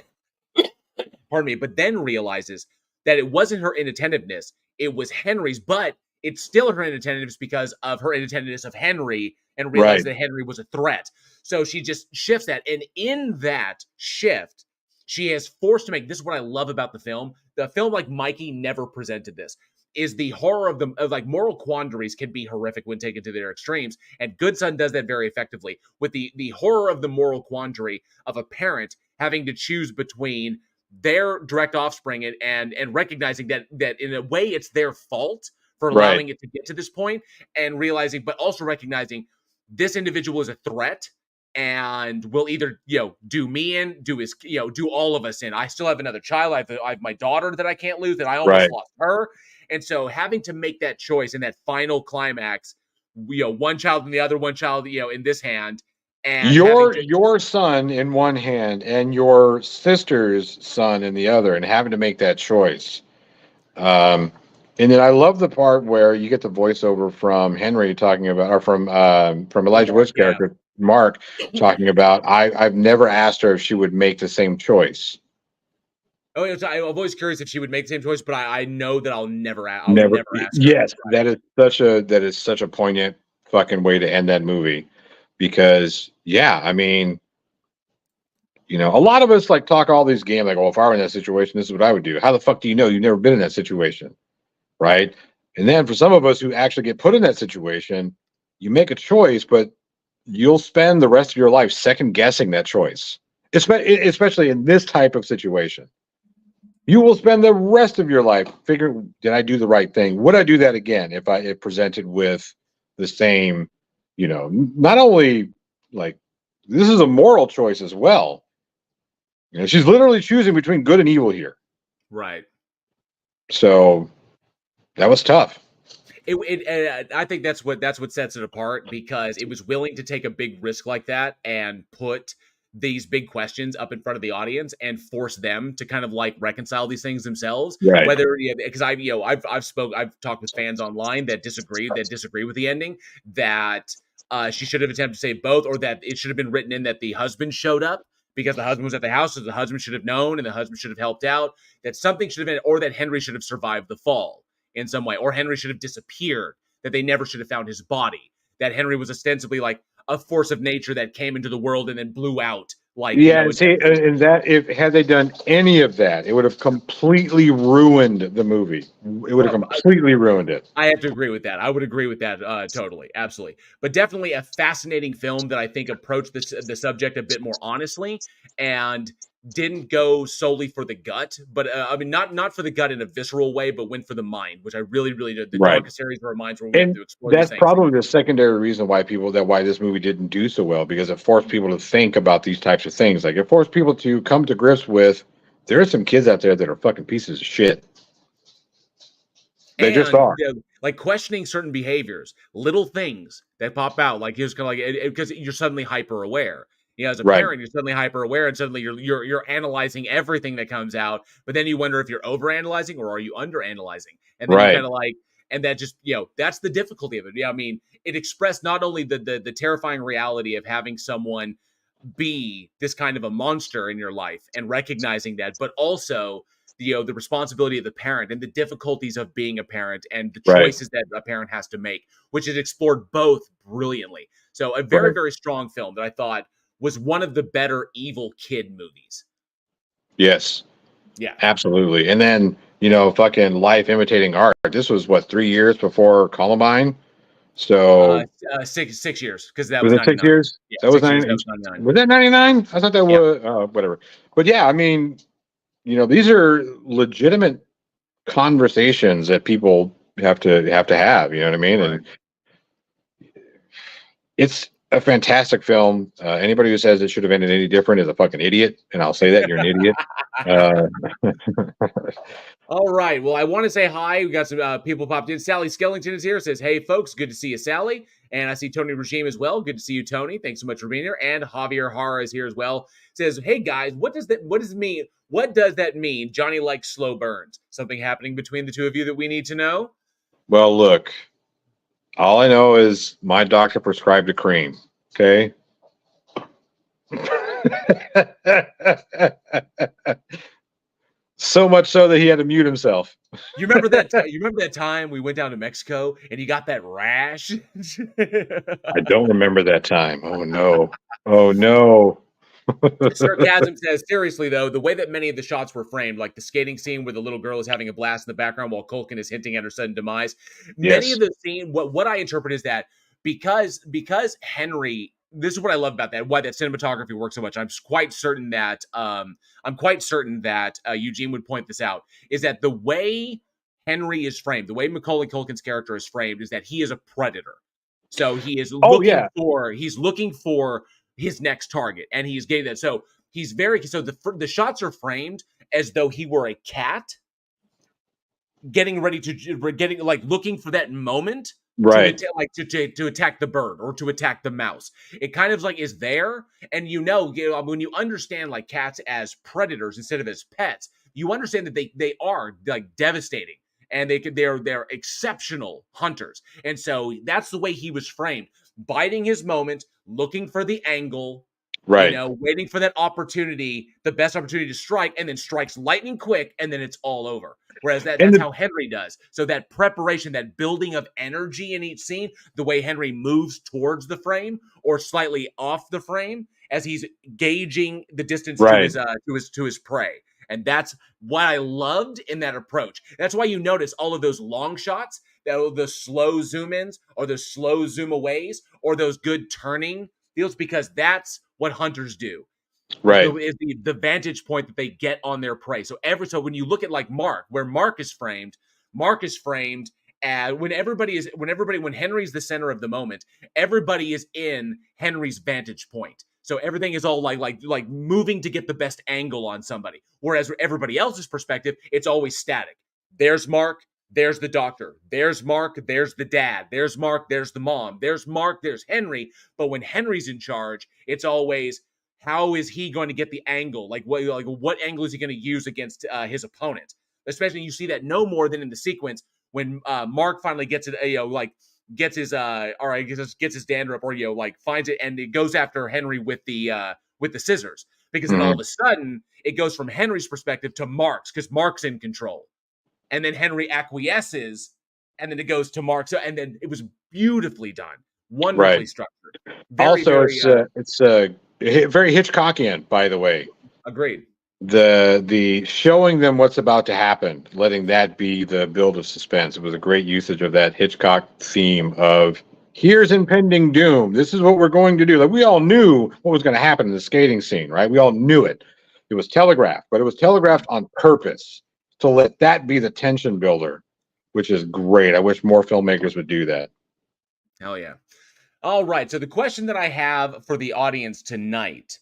pardon me, but then realizes that it wasn't her inattentiveness, it was Henry's, but it's still her inattentiveness because of her inattentiveness of Henry, and realized that Henry was a threat. So she just shifts that. And in that shift, she has forced to make, this is what I love about the film. The film, like Mikey, never presented this, is the horror of moral quandaries can be horrific when taken to their extremes. And Good Son does that very effectively with the horror of the moral quandary of a parent having to choose between their direct offspring and recognizing that in a way it's their fault for allowing it to get to this point, and realizing, but also recognizing this individual is a threat and will either do me in, do all of us in. I still have another child. I have my daughter that I can't lose, and I almost lost her. And so having to make that choice in that final climax, one child in the other, one child in this hand. And your son in one hand and your sister's son in the other, and having to make that choice. And then I love the part where you get the voiceover from Henry talking about, or from Elijah Wood's character, Mark, talking about, I've never asked her if she would make the same choice. Oh, I'm always curious if she would make the same choice, but I know that I'll never ask her. Yes, that is such a poignant fucking way to end that movie, because yeah, I mean, a lot of us like talk all these games like, oh, if I were in that situation, this is what I would do. How the fuck do you know? You've never been in that situation, right? And then for some of us who actually get put in that situation, you make a choice, but you'll spend the rest of your life second guessing that choice, especially in this type of situation. You will spend the rest of your life figuring, did I do the right thing? Would I do that again if presented with the same, not only like, this is a moral choice as well. She's literally choosing between good and evil here. Right. So that was tough. I think that's what sets it apart, because it was willing to take a big risk like that and put these big questions up in front of the audience and force them to kind of like reconcile these things themselves. Right. Whether because I've talked with fans online that disagree with the ending, that she should have attempted to say both, or that it should have been written in that the husband showed up because the husband was at the house, so the husband should have known and the husband should have helped out. That something should have been, or that Henry should have survived the fall in some way, or Henry should have disappeared, that they never should have found his body, that Henry was ostensibly like a force of nature that came into the world and then blew out. Like, and that if had they done any of that, it would have completely ruined the movie. It would have completely ruined it. I have to agree with that. I would agree with that totally, absolutely. But definitely a fascinating film that I think approached the subject a bit more honestly and didn't go solely for the gut, but I mean not for the gut in a visceral way, but went for the mind, which I really did. The darkest areas of our minds where we have to explore that's these things. probably the secondary reason why this movie didn't do so well, because it forced people to think about these types of things. Like, it forced people to come to grips with, there are some kids out there that are fucking pieces of shit. They just are. Like questioning certain behaviors, little things that pop out. Like, he was kind of like, because you're suddenly hyper aware. As a parent, you're suddenly hyper aware, and suddenly you're analyzing everything that comes out. But then you wonder if you're over analyzing or are you under analyzing, and then you kind of like, and that just that's the difficulty of it. Yeah, I mean, it expressed not only the terrifying reality of having someone be this kind of a monster in your life and recognizing that, but also the responsibility of the parent and the difficulties of being a parent and the choices that a parent has to make, which is explored both brilliantly. So a very, very strong film that I thought was one of the better evil kid movies. Yes. Yeah. Absolutely. And then, fucking Life Imitating Art. This was 3 years before Columbine. So 6 years, because that was was it 6 years? Yeah, that was 99. Was that 99? I thought that was whatever. But yeah, I mean, these are legitimate conversations that people have to have. You know what I mean? And it's a fantastic film. Anybody who says it should have ended any different is a fucking idiot, and I'll say that you're an idiot. All right. Well, I want to say hi. We got some people popped in. Sally Skellington is here. Says, "Hey, folks, good to see you, Sally." And I see Tony Regime as well. Good to see you, Tony. Thanks so much for being here. And Javier Hara is here as well. Says, "Hey guys, what does that mean? Johnny likes slow burns. Something happening between the two of you that we need to know?" Well, look. All I know is my doctor prescribed a cream. Okay. So much so that he had to mute himself. You remember that? You remember that time we went down to Mexico and you got that rash? I don't remember that time. Oh no! Oh no! Sarcasm says, seriously though, the way that many of the shots were framed, like the skating scene where the little girl is having a blast in the background while Culkin is hinting at her sudden demise, many of the scene, what I interpret is that because Henry, this is what I love about that, why that cinematography works so much. I'm quite certain that Eugene would point this out, is that the way Henry is framed, the way Macaulay Culkin's character is framed, is that he is a predator. So he is looking for his next target, and he's getting that. So he's the shots are framed as though he were a cat getting ready looking for that moment, right? To attack the bird or to attack the mouse. It kind of like is there, and when you understand like cats as predators instead of as pets, you understand that they are like devastating, and they're exceptional hunters, and so that's the way he was framed. Biding his moment, looking for the angle, Right. You know, waiting for that opportunity, the best opportunity to strike, and then strikes lightning quick, and then it's all over. Whereas that's how Henry does. So that preparation, that building of energy in each scene, the way Henry moves towards the frame or slightly off the frame as he's gauging the distance to his prey. And that's what I loved in that approach. That's why you notice all of those long shots, the slow zoom ins or the slow zoom aways or those good turning deals, because that's what hunters do. Right. Is the vantage point that they get on their prey. So when you look at like Mark, where Mark is framed when Henry's the center of the moment, everybody is in Henry's vantage point. So everything is all like moving to get the best angle on somebody. Whereas everybody else's perspective, it's always static. There's Mark, there's the doctor. There's Mark, there's the dad. There's Mark, there's the mom. There's Mark, there's Henry. But when Henry's in charge, it's always, how is he going to get the angle? What angle is he going to use against his opponent? Especially you see that no more than in the sequence when Mark finally gets it, gets his dander up, or finds it, and it goes after Henry with the scissors, because then all of a sudden it goes from Henry's perspective to Mark's, because Mark's in control, and then Henry acquiesces, and then it goes to Mark. So, and then it was beautifully done, wonderfully structured. It's very Hitchcockian, by the way. Agreed. The showing them what's about to happen, letting that be the build of suspense. It was a great usage of that Hitchcock theme of, here's impending doom. This is what we're going to do. Like, we all knew what was going to happen in the skating scene, right? We all knew it. It was telegraphed, but it was telegraphed on purpose to let that be the tension builder, which is great. I wish more filmmakers would do that. Hell yeah. All right. So the question that I have for the audience tonight.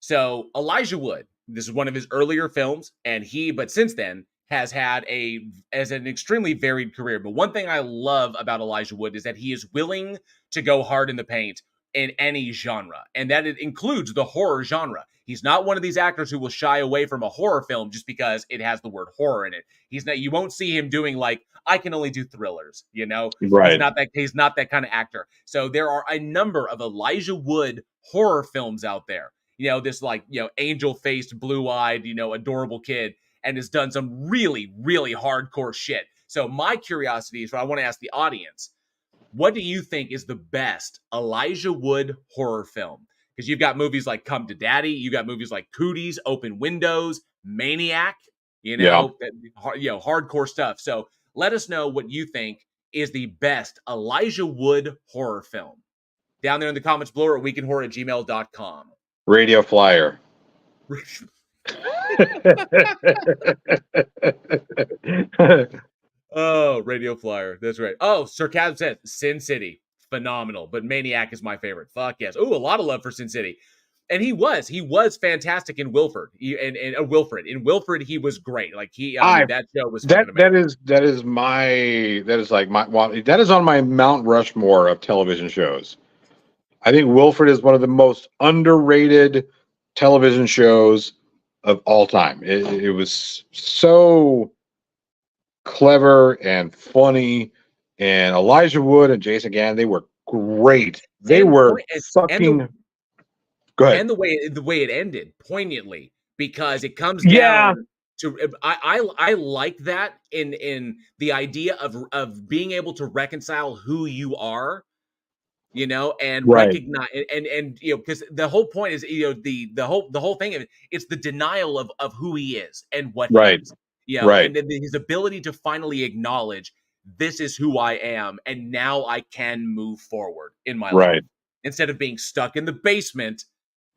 So Elijah Wood, this is one of his earlier films, but since then has had an extremely varied career. But one thing I love about Elijah Wood is that he is willing to go hard in the paint in any genre, and that it includes the horror genre. He's not one of these actors who will shy away from a horror film just because it has the word horror in it. You won't see him doing like, I can only do thrillers, you know? Right. He's not that kind of actor. So there are a number of Elijah Wood horror films out there. You know, this angel-faced, blue-eyed, adorable kid, and has done some really, really hardcore shit. So my curiosity is, what I want to ask the audience, what do you think is the best Elijah Wood horror film? Because you've got movies like Come to Daddy, you got movies like Cooties, Open Windows, Maniac, hardcore stuff. So let us know what you think is the best Elijah Wood horror film. Down there in the comments below, or at weekinhorror@gmail.com. Radio Flyer. Oh, Radio Flyer. That's right. Oh, Sarcasm says Sin City. Phenomenal. But Maniac is my favorite. Fuck yes. Oh, a lot of love for Sin City. And he was fantastic in Wilfred. Wilfred. In Wilfred, he was great. Like that show was that is on my Mount Rushmore of television shows. I think Wilfred is one of the most underrated television shows of all time. It was so clever and funny, and Elijah Wood and Jason Gann, they were great. They were fucking. Go ahead. And the way it ended, poignantly, because it comes down to I like that in the idea of being able to reconcile who you are, and recognize and because the whole point is the whole thing of it, it's the denial of who he is and what he is. And then his ability to finally acknowledge, this is who I am, and now I can move forward in my life instead of being stuck in the basement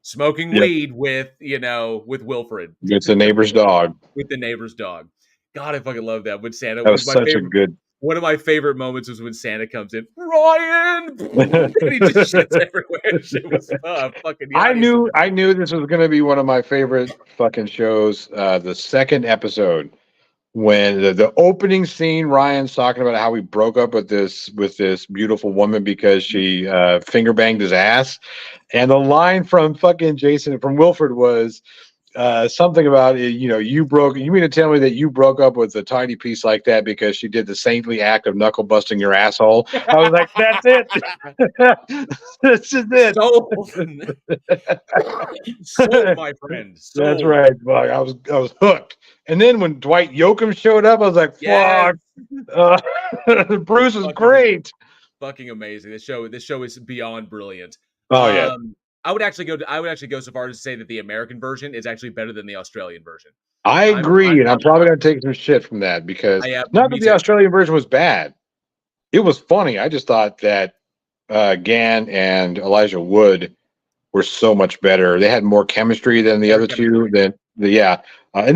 smoking weed with Wilfred. It's the neighbor's dog. With the neighbor's dog. God, I fucking love that. When Santa, that was such a good. One of my favorite moments was when Santa comes in, Ryan, and he just shits everywhere. Shit was fucking. I knew this was going to be one of my favorite fucking shows. The second episode, when the opening scene, Ryan's talking about how he broke up with this beautiful woman because she finger banged his ass, and the line from fucking Jason from Wilfred was, something about it, you mean to tell me that you broke up with a tiny piece like that because she did the saintly act of knuckle busting your asshole? I was like, that's it. This is it. Sold, my friend. Sold. That's right, Buck. I was hooked. And then when Dwight Yoakam showed up, I was like, fuck. Bruce is great. Fucking amazing. This show is beyond brilliant. Oh yeah. I would actually go so far as to say that the American version is actually better than the Australian version. I agree, and I'm probably going to take some shit from that because not that the Australian version was bad. It was funny. I just thought that Gann and Elijah Wood were so much better. They had more chemistry than the other two. And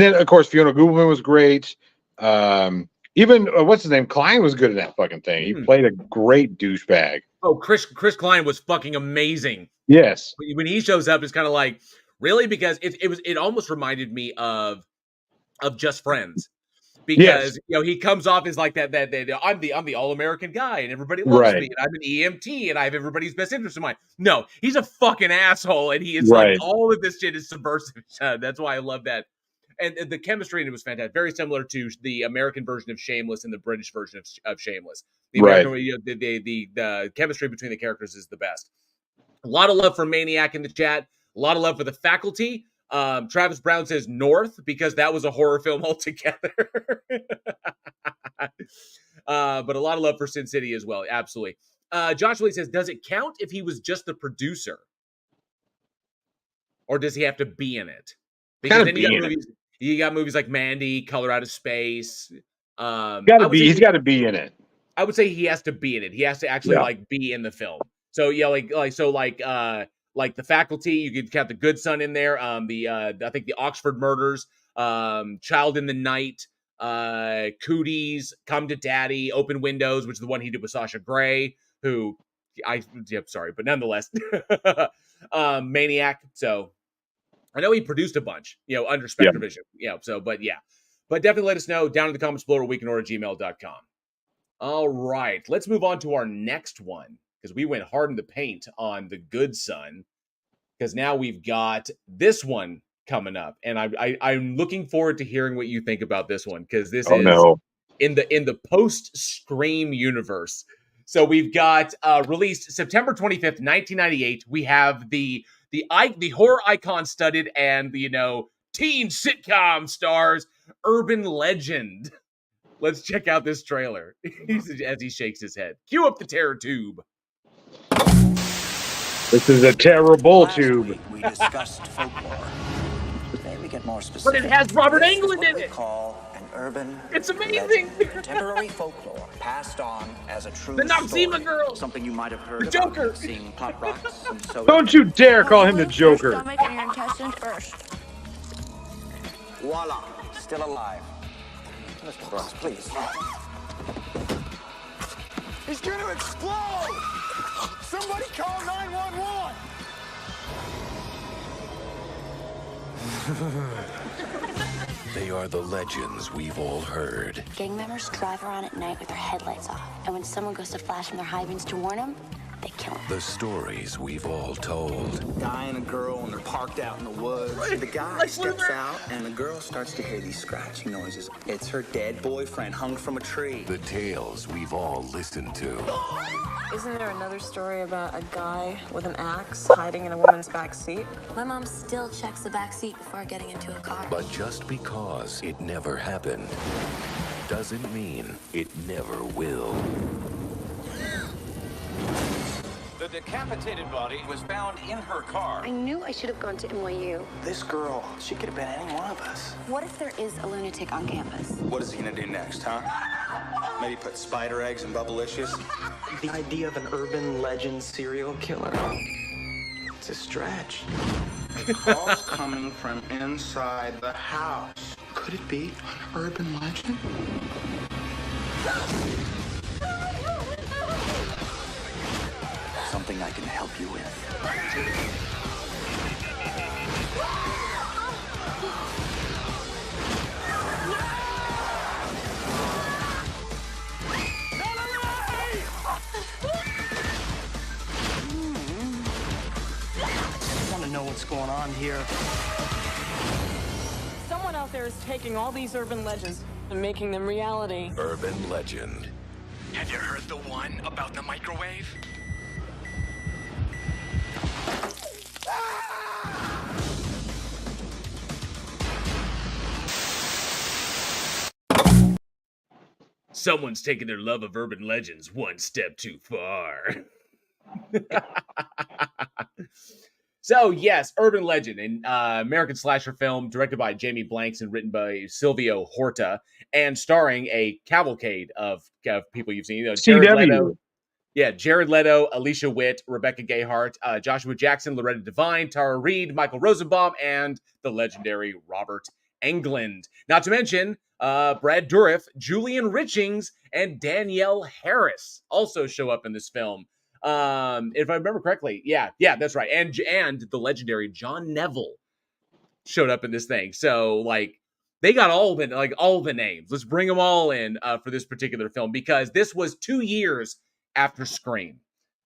then of course Fiona Gubelman was great. Even what's his name? Klein was good in that fucking thing. He played a great douchebag. Oh, Chris Klein was fucking amazing. Yes. When he shows up, it's kind of like, really? Because it almost reminded me of Just Friends. Because he comes off as like that I'm the all-American guy and everybody loves me and I'm an EMT and I have everybody's best interest in mind. No, he's a fucking asshole and he is like all of this shit is subversive. That's why I love that. And the chemistry in it was fantastic. Very similar to the American version of Shameless and the British version of Shameless. The American, the chemistry between the characters is the best. A lot of love for Maniac in the chat. A lot of love for the faculty. Travis Brown says North because that was a horror film altogether. But a lot of love for Sin City as well. Absolutely. Joshua Lee says, does it count if he was just the producer? Or does he have to be in it? Because then you got movies like Mandy, Color Out of Space. He's got to be in it. I would say he has to be in it. He has to actually be in the film. So like the faculty, you could count the Good Son in there. I think the Oxford Murders, Child in the Night, Cooties, Come to Daddy, Open Windows, which is the one he did with Sasha Grey, who sorry, but nonetheless, Maniac. So I know he produced a bunch, under Spectre Vision. But definitely let us know down in the comments below or weekinhorror@gmail.com. All right, let's move on to our next one because we went hard in the paint on the Good Son. Because now we've got this one coming up, and I'm looking forward to hearing what you think about this one because this is in the post Scream universe. So we've got released September 25th, 1998. We have the horror icon studded and teen sitcom stars Urban Legend. Let's check out this trailer as he shakes his head. Cue up the terror tube. This is a terrible tube. We discussed folklore. Today we get more specific. But it has Robert Englund in it. Call an urban. It's amazing. Contemporary folklore passed on as a true the Noxzema girl. Something you might have heard the Joker. About seeing pop rocks and so. Don't you dare call him the Joker. Stomach and your intestines first. Voila, still alive. Mr. Brooks, please. He's gonna explode! Somebody call 911! They are the legends we've all heard. Gang members drive around at night with their headlights off, and when someone goes to flash from their high beams to warn them, they kill them. The stories we've all told. A guy and a girl, and they're parked out in the woods. The guy steps out, and the girl starts to hear these scratching noises. It's her dead boyfriend hung from a tree. The tales we've all listened to. Isn't there another story about a guy with an axe hiding in a woman's back seat? My mom still checks the back seat before getting into a car. But just because it never happened doesn't mean it never will. The decapitated body was found in her car. I knew I should have gone to NYU. This girl, she could have been any one of us. What if there is a lunatic on campus? What is he gonna do next, huh? Maybe put spider eggs in Bubblicious? The idea of an urban legend serial killer. It's a stretch. Calls coming from inside the house. Could it be an urban legend? Something I can help you with. I want to know what's going on here. there is taking all these urban legends and making them reality. Urban legend. Have you heard the one about the microwave? Someone's taking their love of urban legends one step too far. So, yes, Urban Legend, an American slasher film directed by Jamie Blanks and written by Silvio Horta, and starring a cavalcade of people you've seen. You know, Jared Leto. Yeah, Jared Leto, Alicia Witt, Rebecca Gayheart, Joshua Jackson, Loretta Devine, Tara Reid, Michael Rosenbaum, and the legendary Robert Englund. Not to mention Brad Dourif, Julian Richings, and Danielle Harris also show up in this film. If I remember correctly, yeah, that's right. And the legendary John Neville showed up in this thing. So like they got all the names. Let's bring them all in for this particular film because this was 2 years after Scream.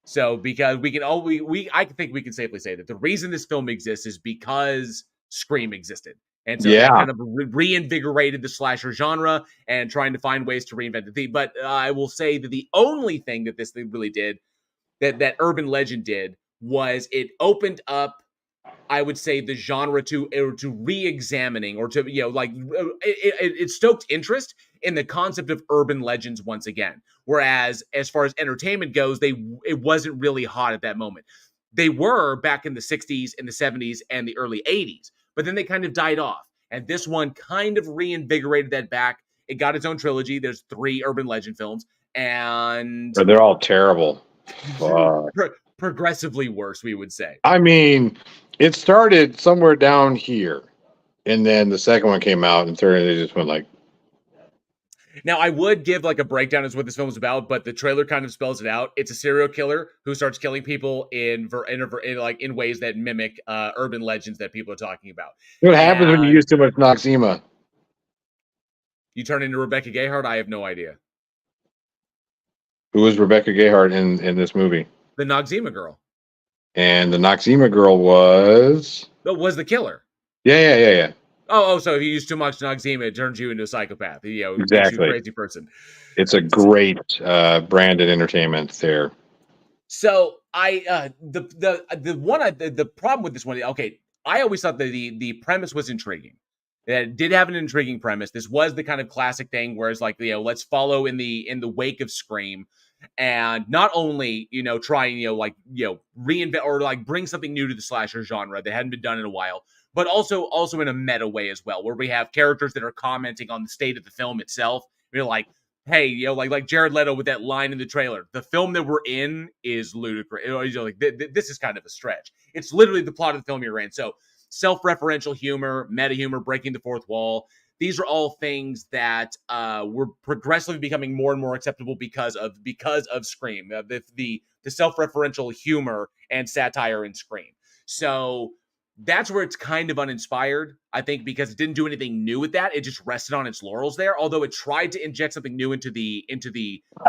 So because I think we can safely say that the reason this film exists is because Scream existed. And so that kind of reinvigorated the slasher genre and trying to find ways to reinvent the theme. But I will say that the only thing that this thing really did that Urban Legend did was it opened up, I would say, the genre to re-examining or to, it stoked interest in the concept of urban legends once again. Whereas as far as entertainment goes, it wasn't really hot at that moment. They were back in the 60s and the 70s and the early 80s, but then they kind of died off. And this one kind of reinvigorated that back. It got its own trilogy. There's 3 urban legend films, and they're all terrible. Progressively worse, we would say. I mean, it started somewhere down here, and then the second one came out, and third, they just went like. Now, I would give like a breakdown as what this film is about, but the trailer kind of spells it out. It's a serial killer who starts killing people in ways that mimic urban legends that people are talking about. What happens when you use too much Noxzema? You turn into Rebecca Gayheart? I have no idea. Who was Rebecca Gayheart in this movie? The Noxzema girl. And the Noxzema girl was the killer. Yeah. Oh, so if you use too much Noxzema, it turns you into a psychopath. Exactly. Makes you a crazy person. It's a great branded entertainment there. So the problem with this one, okay, I always thought that the premise was intriguing. It did have an intriguing premise. This was the kind of classic thing where it's like, let's follow in the wake of Scream and not only, try and, reinvent or like bring something new to the slasher genre that hadn't been done in a while, but also in a meta way as well, where we have characters that are commenting on the state of the film itself. You're like, hey, like Jared Leto with that line in the trailer, the film that we're in is ludicrous. This is kind of a stretch. It's literally the plot of the film you're in. So self-referential humor, meta humor, breaking the fourth wall. These are all things that were progressively becoming more and more acceptable because of Scream, the self-referential humor and satire in Scream. So that's where it's kind of uninspired, I think, because it didn't do anything new with that. It just rested on its laurels there. Although it tried to inject something new into the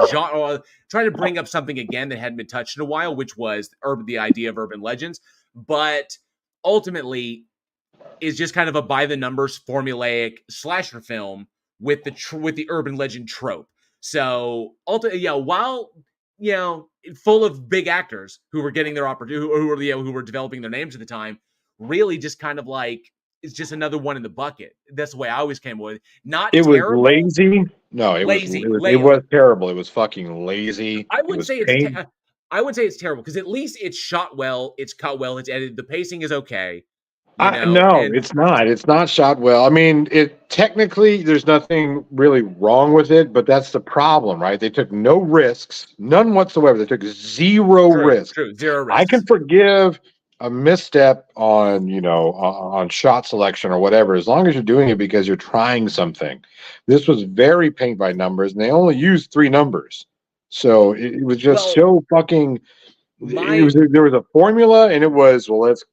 genre, trying to bring up something again that hadn't been touched in a while, which was the idea of urban legends. But ultimately, is just kind of a by the numbers formulaic slasher film with the urban legend trope. So while full of big actors who were getting their opportunity, who were developing their names at the time, really just kind of like it's just another one in the bucket. That's the way I always came with it. Not it terrible. Was lazy. No, it was terrible. It was fucking lazy. I wouldn't say it's terrible because at least it's shot well, it's cut well, it's edited. The pacing is okay. It's not. It's not shot well. I mean, technically there's nothing really wrong with it, but that's the problem, right? They took no risks, none whatsoever. They took zero risks. True, 0 risks. I can forgive a misstep on, on shot selection or whatever, as long as you're doing it because you're trying something. This was very paint by numbers, and they only used 3 numbers. So it was just so fucking. There was a formula, and it was let's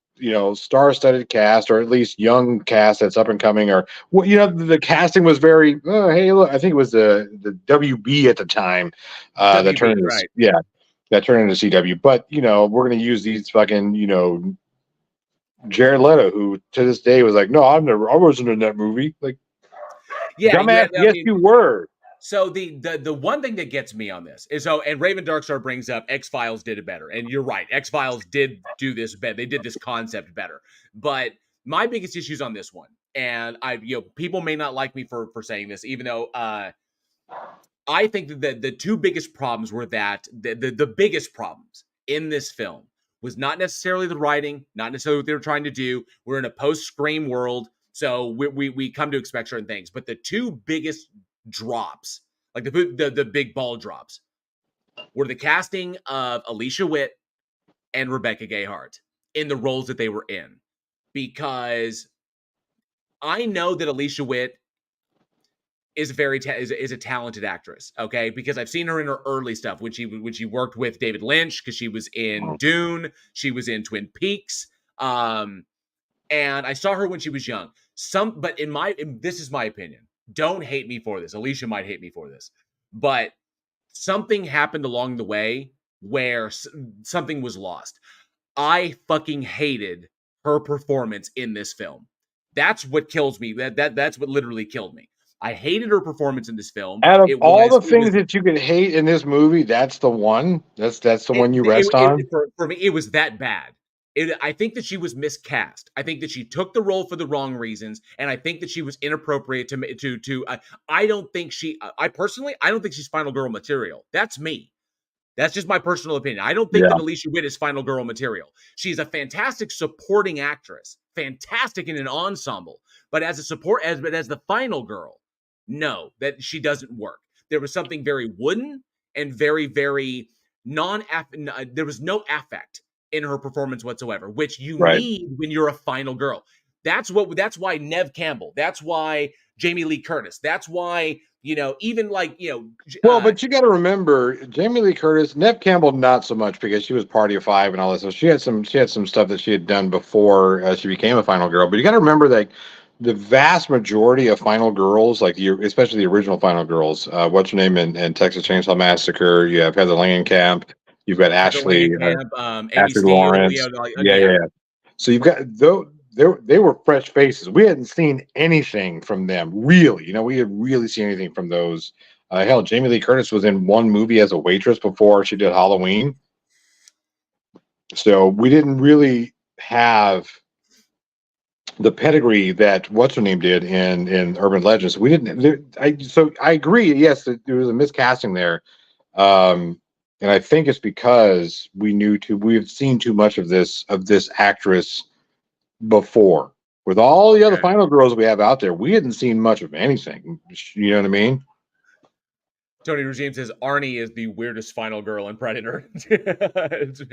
star-studded cast, or at least young cast that's up and coming, or the casting was very. Hey, look, I think it was the WB at the time that turned into, that turned into CW. But we're going to use these fucking Jared Leto, who to this day was like, "No, I wasn't in that movie." Like, Yeah, dumbass. Yes, you were. So the one thing that gets me on this is and Raven Darkstar brings up X-Files did it better. And you're right. X-Files did do this better. They did this concept better. But my biggest issues on this one, and people may not like me for saying this, even though I think that the two biggest problems were that the biggest problems in this film was not necessarily the writing, not necessarily what they were trying to do. We're in a post-Scream world, so we come to expect certain things. But the two biggest drops, like the big ball drops, were the casting of Alicia Witt and Rebecca Gayheart in the roles that they were in. Because I know that Alicia Witt is is a talented actress, okay? Because I've seen her in her early stuff when she worked with David Lynch, because she was in Dune, she was in Twin Peaks, and I saw her when she was young. But this is my opinion. Don't hate me for this. Alicia might hate me for this, but something happened along the way where something was lost. I fucking hated her performance in this film. That's what kills me. That's what literally killed me. I hated her performance in this film. Out of all the things that you could hate in this movie, that's the one. That's the one you rest on. For me, it was that bad. I think that she was miscast. I think that she took the role for the wrong reasons, and I think that she was inappropriate to. I don't think she. I personally, I don't think she's final girl material. That's me. That's just my personal opinion. I don't think that Alicia Witt is final girl material. She's a fantastic supporting actress, fantastic in an ensemble, but as the final girl, no, that she doesn't work. There was something very wooden and very, very there was no affect in her performance whatsoever, which you need when you're a final girl. That's why Neve Campbell, that's why Jamie Lee Curtis, that's why, even well, but you got to remember, Jamie Lee Curtis, Neve Campbell, not so much, because she was Party of Five and all this. So she had some stuff that she had done before she became a final girl. But you got to remember that the vast majority of final girls, especially the original final girls, what's her name in Texas Chainsaw Massacre? You have Heather Langenkamp. You've got Ashley Amy Lawrence. Yeah. So you've got they were fresh faces. We hadn't seen anything from them, really. We had really seen anything from those. Hell, Jamie Lee Curtis was in one movie as a waitress before she did Halloween. So we didn't really have the pedigree that what's her name did in Urban Legends. We didn't. So I agree. Yes, there was a miscasting there, and I think it's because we've seen too much of this actress before. With all the other final girls we have out there, we hadn't seen much of anything. You know what I mean? Tony Regime says Arnie is the weirdest final girl in Predator. It's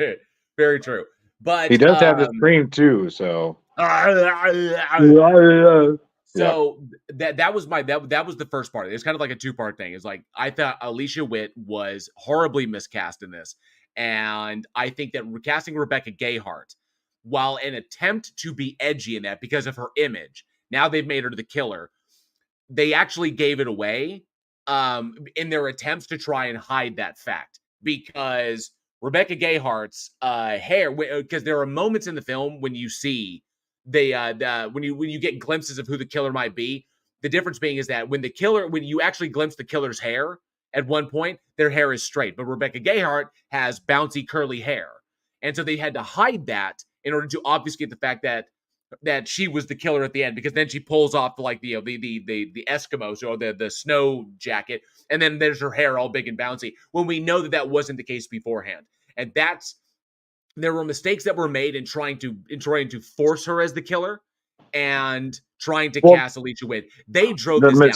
very true. But he does have the scream too, so. So that was the first part. It's kind of like a two-part thing. It's like I thought Alicia Witt was horribly miscast in this, and I think that casting Rebecca Gayheart, while an attempt to be edgy in that because of her image, now they've made her the killer. They actually gave it away in their attempts to try and hide that fact, because Rebecca Gayheart's hair, because there are moments in the film when you see when you get glimpses of who the killer might be. The difference being is that when you actually glimpse the killer's hair at one point, their hair is straight, but Rebecca Gayheart has bouncy curly hair, and so they had to hide that in order to obfuscate the fact that she was the killer at the end, because then she pulls off the Eskimos or the snow jacket, and then there's her hair all big and bouncy, when we know that wasn't the case beforehand. And there were mistakes that were made in trying to force her as the killer and trying to cast Alicia Witt. They drove this down.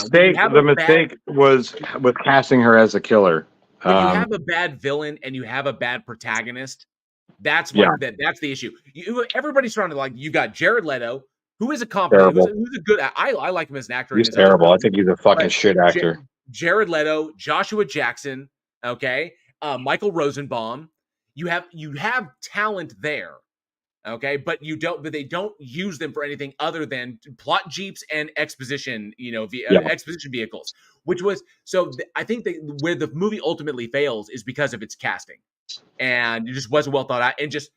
The mistake was with casting her as a killer. When you have a bad villain and you have a bad protagonist, that's that's the issue. Everybody's surrounded, like, you got Jared Leto, who is a competent, who's a good. I like him as an actor. He's terrible. I think he's a fucking shit actor. Jared Leto, Joshua Jackson, okay, Michael Rosenbaum. You have talent there, okay, but they don't use them for anything other than plot jeeps and exposition, exposition vehicles. Which was I think where the movie ultimately fails is because of its casting. and it just wasn't well thought out, and just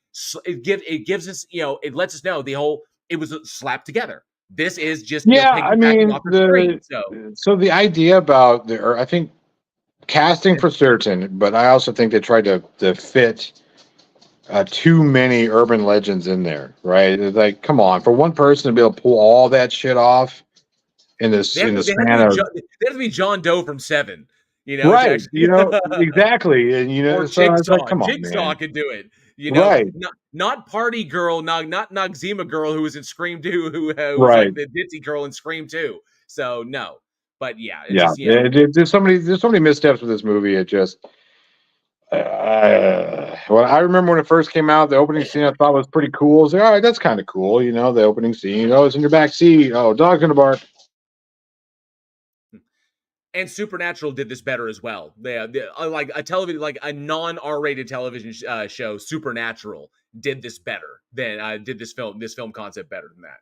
it gives us, it lets us know it was slapped together. This is just piggybacking off the screen. So the idea about I think casting for certain, but I also think they tried to fit too many urban legends in there, right? It's like, come on, for one person to be able to pull all that shit off in the span of they have to be John Doe from Seven, right, exactly, and or so I was like, Jigsaw. come on, Jigsaw man. could do it, Right. not Party Girl, not Noxzema Girl, who was in Scream 2, who was Right. like the ditzy girl in Scream 2. So no, but yeah, there's so many missteps with this movie. It just well, I remember when it first came out, the opening scene I thought was pretty cool. I was like, all right, that's kind of cool, the opening scene. Oh, it's in your back seat. Oh, dog's gonna bark. And Supernatural did this better as well. Like a television, like a non-R-rated television show, Supernatural did this better than did this film concept better than that.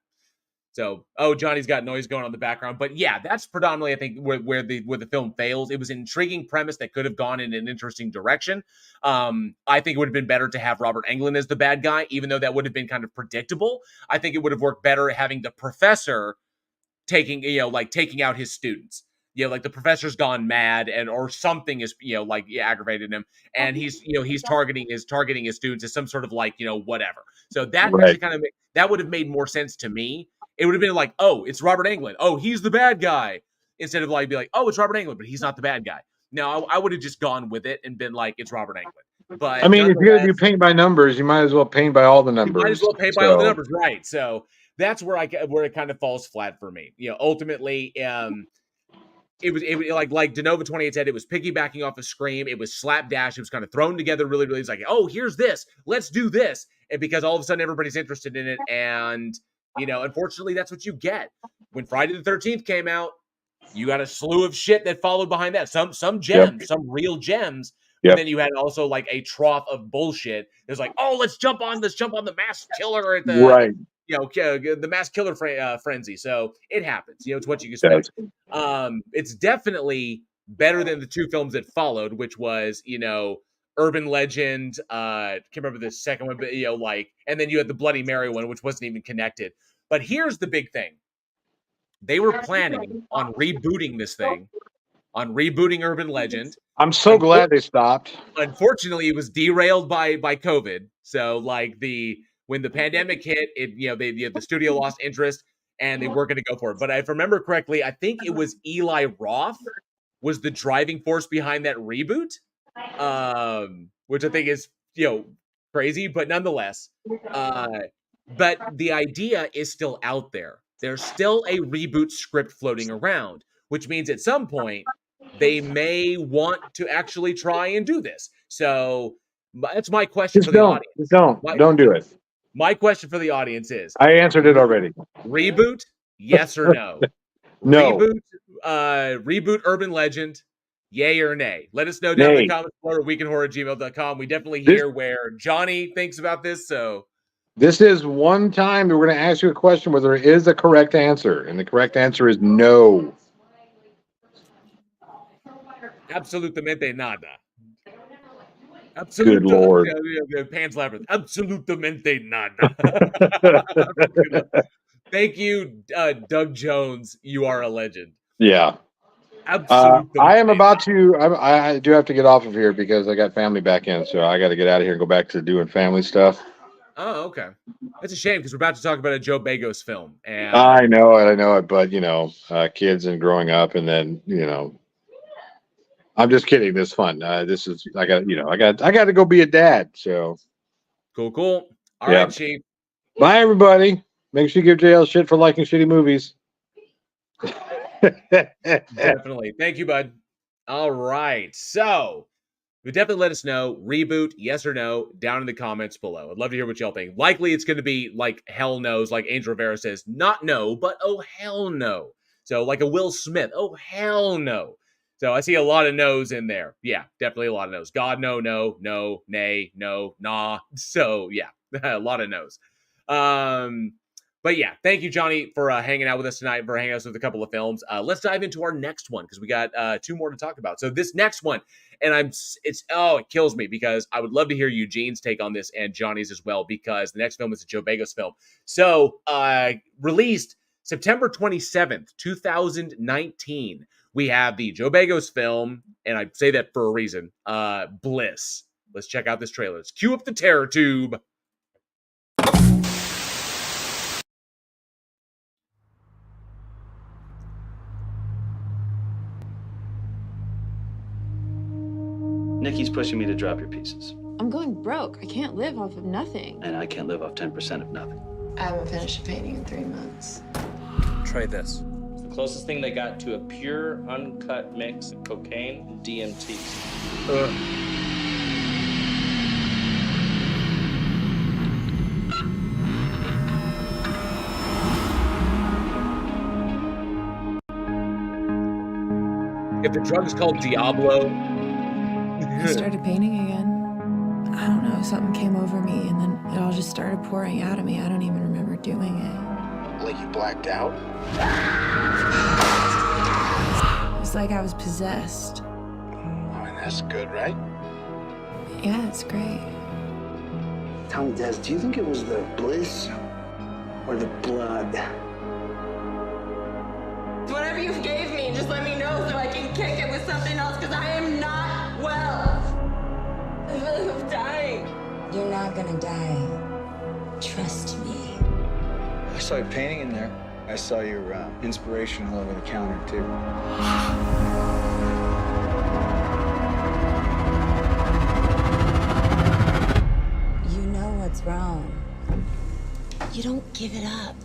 So, Johnny's got noise going on in the background, but yeah, that's predominantly, I think, where the film fails. It was an intriguing premise that could have gone in an interesting direction. I think it would have been better to have Robert Englund as the bad guy, even though that would have been kind of predictable. I think it would have worked better having the professor taking out his students. Like the professor's gone mad or something is, aggravated him. And he's targeting his students as some sort of whatever. So that actually that would have made more sense to me. It would have been like, oh, it's Robert Englund. Oh, he's the bad guy. Instead of be like, oh, it's Robert Englund, but he's not the bad guy. No, I would have just gone with it and been like, it's Robert Englund. But I mean, if you're gonna do paint by numbers, you might as well paint by all the numbers. You might as well paint by all the numbers, right? So that's where it kind of falls flat for me. Ultimately, it was like Denova 28 said, it was piggybacking off of Scream. It was slapdash. It was kind of thrown together really, really. It's like, oh, here's this. Let's do this. And because all of a sudden everybody's interested in it. And, unfortunately, that's what you get. When Friday the 13th came out, you got a slew of shit that followed behind that. Some gems, some real gems. But then you had also like a trough of bullshit. There's like, oh, let's jump on the mass killer at the right. The mass killer frenzy. So it happens. It's what you expect. It's definitely better than the two films that followed, which was, Urban Legend. Can't remember the second one, but and then you had the Bloody Mary one, which wasn't even connected. But here's the big thing. They were planning on rebooting this thing, on rebooting Urban Legend. I'm so glad they stopped. Unfortunately, it was derailed by COVID. So when the pandemic hit, the studio lost interest and they weren't going to go for it. But if I remember correctly, I think it was Eli Roth was the driving force behind that reboot, which I think is, crazy, but nonetheless. But the idea is still out there. There's still a reboot script floating around, which means at some point they may want to actually try and do this. So that's my question for the audience. Just don't do it. My question for the audience is: I answered it already. Reboot, yes or no? No. Reboot Urban Legend, yay or nay? Let us know down in the comments below, weekinhorror@gmail.com. We definitely hear where Johnny thinks about this. So this is one time that we're going to ask you a question where there is a correct answer, and the correct answer is no. Absolutamente nada. Good Lord. Pan's Labyrinth. Absolutamente nada. Thank you, Doug Jones. You are a legend. Yeah. Absolutely. I am about to. I do have to get off of here because I got family back in, so I got to get out of here and go back to doing family stuff. Oh, okay. That's a shame because we're about to talk about a Joe Begos film. And I know it, but kids and growing up, and then I'm just kidding. This is fun. I got to go be a dad. So cool. All right, Chief. Bye, everybody. Make sure you give JL shit for liking shitty movies. Definitely. Thank you, bud. All right. So definitely let us know. Reboot, yes or no, down in the comments below. I'd love to hear what y'all think. Likely it's going to be like hell knows, like Angel Rivera says, not no, but oh hell no. So like a Will Smith, oh hell no. So I see a lot of no's in there. Yeah, definitely a lot of no's. God, no, nay, no, nah. So yeah, a lot of no's. But yeah, thank you, Johnny, for hanging out with us tonight, for hanging out with a couple of films. Let's dive into our next one because we got 2 more to talk about. So this next one, and it kills me because I would love to hear Eugene's take on this and Johnny's as well, because the next film is a Joe Begos film. So released September 27th, 2019, we have the Joe Begos film, and I say that for a reason, Bliss. Let's check out this trailer. Let's cue up the terror tube. Nikki's pushing me to drop your pieces. I'm going broke. I can't live off of nothing. And I can't live off 10% of nothing. I haven't finished a painting in 3 months. Try this. It's the closest thing they got to a pure, uncut mix of cocaine and DMT. If the drug is called Diablo. I started painting again. I don't know, something came over me and then it all just started pouring out of me. I don't even remember doing it. Like you blacked out? It was like I was possessed. I mean, that's good, right? Yeah, it's great. Tell me, Des, do you think it was the bliss or the blood? Whatever you gave me, just let me know so I can kick it with something else, because I am not well. I feel like I'm dying. You're not gonna die. Trust me. I saw you painting in there. I saw your inspiration all over the counter, too. You know what's wrong. You don't give it up.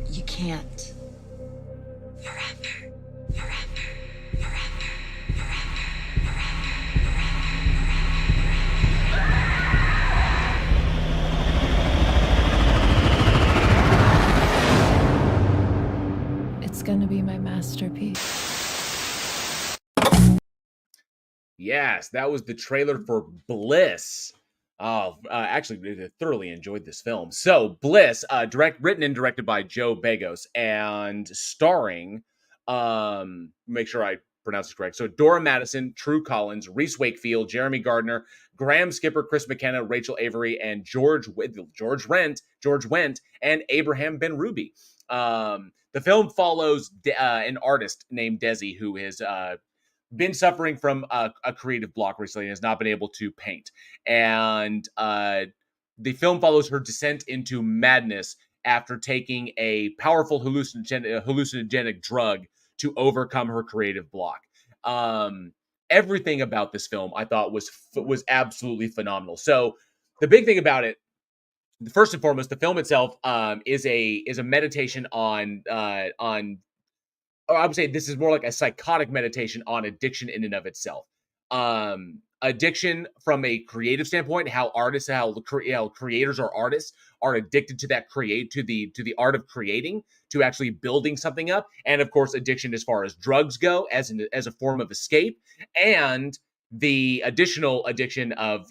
You can't. It's gonna be my masterpiece. Yes, that was the trailer for Bliss. Actually, I thoroughly enjoyed this film. So, Bliss, written and directed by Joe Begos, and starring, make sure I pronounce this correct. So, Dora Madison, True Collins, Reese Wakefield, Jeremy Gardner, Graham Skipper, Chris McKenna, Rachel Avery, and George Wendt, and Abraham Ben Ruby. The film follows an artist named Desi who has been suffering from a creative block recently and has not been able to paint. And the film follows her descent into madness after taking a powerful hallucinogenic drug to overcome her creative block. Everything about this film I thought was absolutely phenomenal. So the big thing about it, first and foremost, the film itself is a meditation on or I would say this is more like a psychotic meditation on addiction in and of itself. Addiction from a creative standpoint, how creators or artists are addicted to that to the art of creating, to actually building something up, and of course addiction as far as drugs go as a form of escape, and the additional addiction of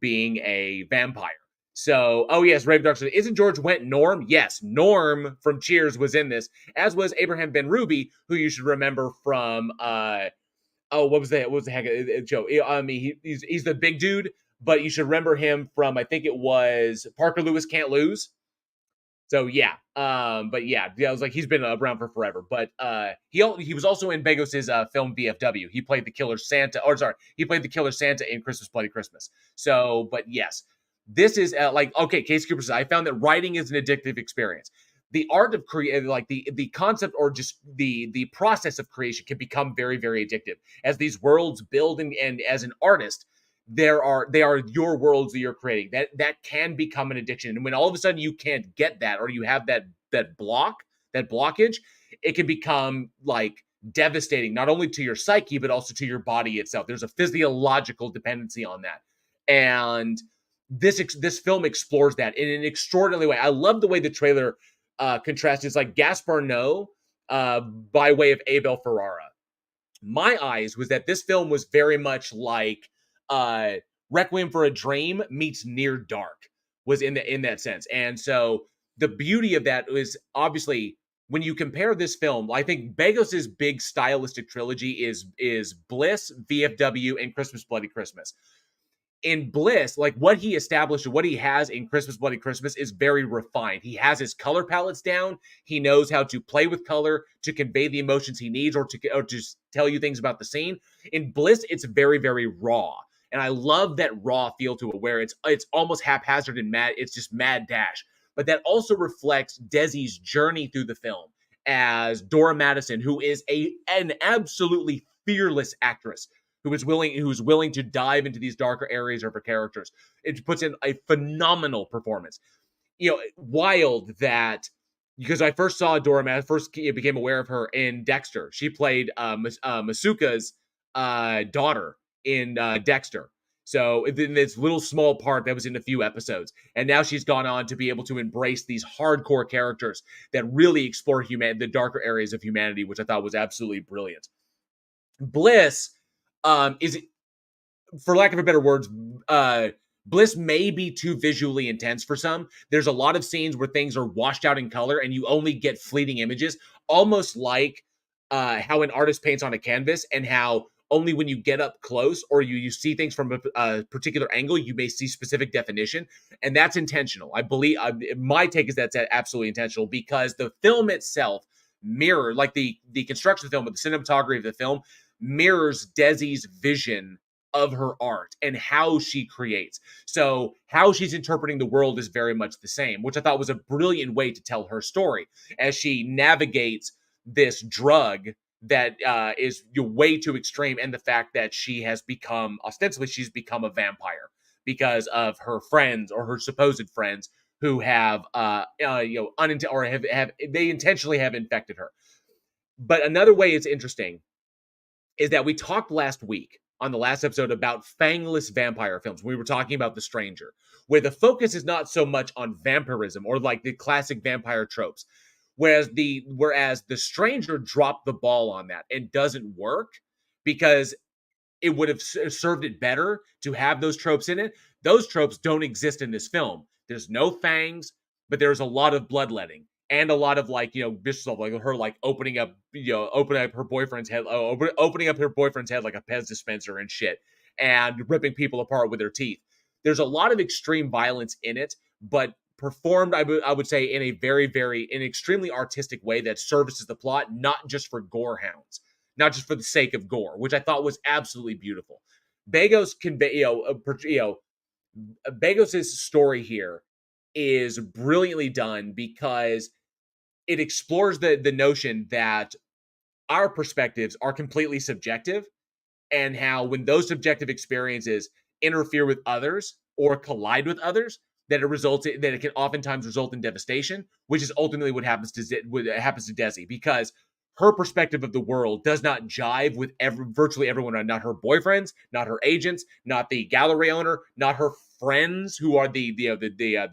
being a vampire. So, oh yes, Rave Dark said, isn't George Wendt Norm? Yes, Norm from Cheers was in this, as was Abraham Ben Ruby, who you should remember from what was the heck, Joe? I mean, he's the big dude, but you should remember him from, I think it was Parker Lewis Can't Lose. So yeah, but yeah, I was like, he's been around for forever. But he was also in Begos's film VFW. He played the Killer Santa, he played the Killer Santa in Christmas Bloody Christmas. So, but yes. This is okay, Case Cooper says, I found that writing is an addictive experience. The art of creating, the concept or just the process of creation can become very, very addictive. As these worlds build and as an artist, they are your worlds that you're creating. That can become an addiction. And when all of a sudden you can't get that, or you have that blockage, it can become devastating, not only to your psyche, but also to your body itself. There's a physiological dependency on that. And this film explores that in an extraordinary way. I love the way the trailer contrasts. It's like Gaspar Noé by way of Abel Ferrara. My eyes was that this film was very much like Requiem for a Dream meets Near Dark, was in that sense. And so the beauty of that is obviously when you compare this film, I think Begos's big stylistic trilogy is Bliss, VFW, and Christmas Bloody Christmas. In Bliss, like what he established and what he has in Christmas Bloody Christmas is very refined. He has his color palettes down. He knows how to play with color to convey the emotions he needs or to just tell you things about the scene. In Bliss, it's very, very raw. And I love that raw feel to it where it's almost haphazard and mad. It's just mad dash. But that also reflects Desi's journey through the film as Dora Madison, who is an absolutely fearless actress who's willing to dive into these darker areas of her characters. It puts in a phenomenal performance. Wild that because I first saw Dora Madison, first became aware of her in Dexter. She played Masuka's daughter in Dexter. So in this little small part that was in a few episodes. And now she's gone on to be able to embrace these hardcore characters that really explore the darker areas of humanity, which I thought was absolutely brilliant. Bliss is, for lack of a better words, Bliss may be too visually intense for some. There's a lot of scenes where things are washed out in color and you only get fleeting images, almost like how an artist paints on a canvas and how only when you get up close or you see things from a particular angle, you may see specific definition. And that's intentional. I believe my take is that's absolutely intentional because the film itself mirror, like the construction of the film, but the cinematography of the film mirrors Desi's vision of her art and how she creates. So how she's interpreting the world is very much the same, which I thought was a brilliant way to tell her story as she navigates this drug that is way too extreme, and the fact that she's become a vampire because of her friends or her supposed friends who have they intentionally have infected her. But another way it's interesting is that we talked last week on the last episode about fangless vampire films. We were talking about The Stranger, where the focus is not so much on vampirism or like the classic vampire tropes. Whereas The Stranger dropped the ball on that and doesn't work because it would have served it better to have those tropes in it. Those tropes don't exist in this film. There's no fangs, but there's a lot of bloodletting. And a lot of vicious stuff, like her opening up her boyfriend's head, opening up her boyfriend's head like a Pez dispenser and shit, and ripping people apart with her teeth. There's a lot of extreme violence in it, but performed, I would say, in a very, very, in an extremely artistic way that services the plot, not just for gore hounds, not just for the sake of gore, which I thought was absolutely beautiful. Begos Begos's story here is brilliantly done because it explores the notion that our perspectives are completely subjective and how when those subjective experiences interfere with others or collide with others, that it can oftentimes result in devastation, which is ultimately what happens to Desi, because her perspective of the world does not jive with virtually everyone, not her boyfriends, not her agents, not the gallery owner, not her friends who are the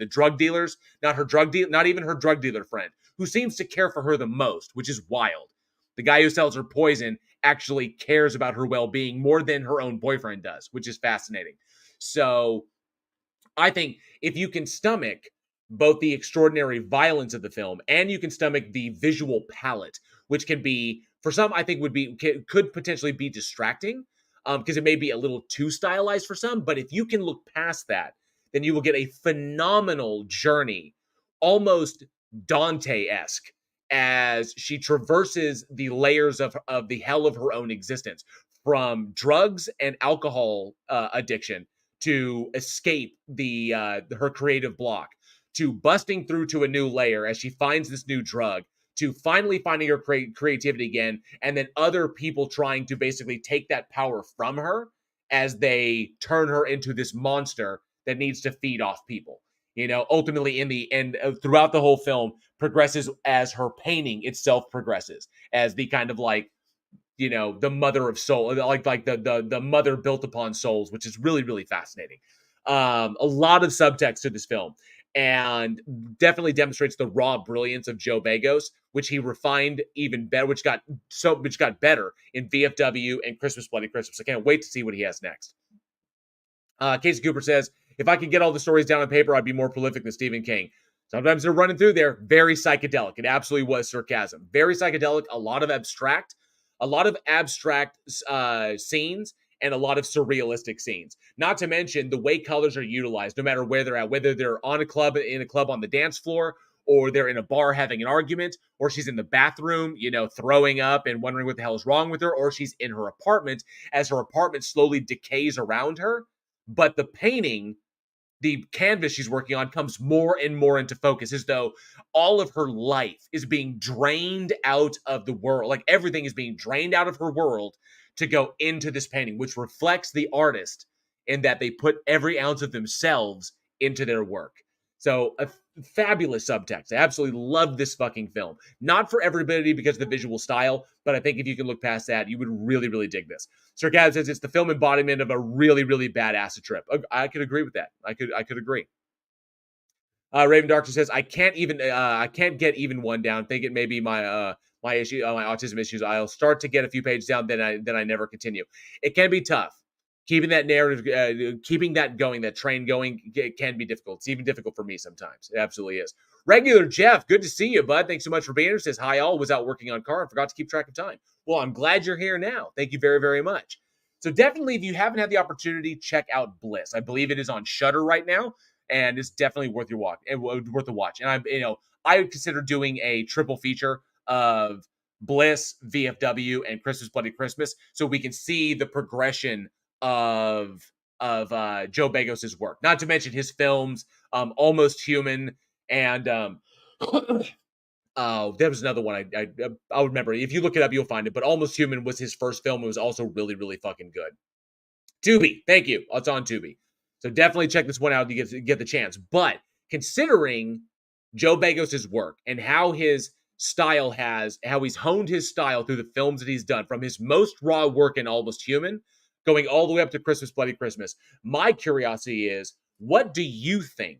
drug dealers, not even her drug dealer friend, who seems to care for her the most, which is wild. The guy who sells her poison actually cares about her well-being more than her own boyfriend does, which is fascinating. So I think if you can stomach both the extraordinary violence of the film and you can stomach the visual palette, which can be, for some, I think could potentially be distracting because it may be a little too stylized for some. But if you can look past that, then you will get a phenomenal journey, almost Dante-esque, as she traverses the layers of the hell of her own existence, from drugs and alcohol addiction to escape her creative block, to busting through to a new layer as she finds this new drug, to finally finding her creativity again, and then other people trying to basically take that power from her as they turn her into this monster that needs to feed off people. Ultimately in the end, throughout the whole film, progresses as her painting itself progresses, as the kind of the mother of soul, like the mother built upon souls, which is really, really fascinating. A lot of subtext to this film, and definitely demonstrates the raw brilliance of Joe Begos, which he refined even better, which got better in VFW and Christmas Bloody Christmas. I can't wait to see what he has next. Casey Cooper says, if I could get all the stories down on paper, I'd be more prolific than Stephen King. Sometimes they're running through there. Very psychedelic. It absolutely was sarcasm. Very psychedelic. A lot of abstract scenes and a lot of surrealistic scenes. Not to mention the way colors are utilized, no matter where they're at, whether they're in a club on the dance floor, or they're in a bar having an argument, or she's in the bathroom, throwing up and wondering what the hell is wrong with her, or she's in her apartment as her apartment slowly decays around her. But the painting, the canvas she's working on, comes more and more into focus, as though all of her life is being drained out of the world. Like everything is being drained out of her world to go into this painting, which reflects the artist in that they put every ounce of themselves into their work. So a fabulous subtext. I absolutely love this fucking film. Not for everybody because of the visual style, but I think if you can look past that, you would really, really dig this. Sarcasm says it's the film embodiment of a really, really bad acid trip. I could agree with that. I could agree. Raven Doctor says I can't get even one down. Think it may be my my autism issues. I'll start to get a few pages down, then I never continue. It can be tough. Keeping that narrative, keeping that going, that train going, it can be difficult. It's even difficult for me sometimes. It absolutely is. Regular Jeff, good to see you, bud. Thanks so much for being here. Says, hi, all. Was out working on car and forgot to keep track of time. Well, I'm glad you're here now. Thank you very, very much. So definitely, if you haven't had the opportunity, check out Bliss. I believe it is on Shudder right now, and it's definitely worth your watch. Worth a watch. And I would consider doing a triple feature of Bliss, VFW, and Christmas Bloody Christmas, so we can see the progression of Joe Begos' work. Not to mention his films, Almost Human, and there was another one I'll remember. If you look it up, you'll find it. But Almost Human was his first film. It was also really, really fucking good. Tubi, thank you. It's on Tubi. So definitely check this one out if you get the chance. But considering Joe Begos' work and how he's honed his style through the films that he's done, from his most raw work in Almost Human, going all the way up to Christmas Bloody Christmas, my curiosity is, what do you think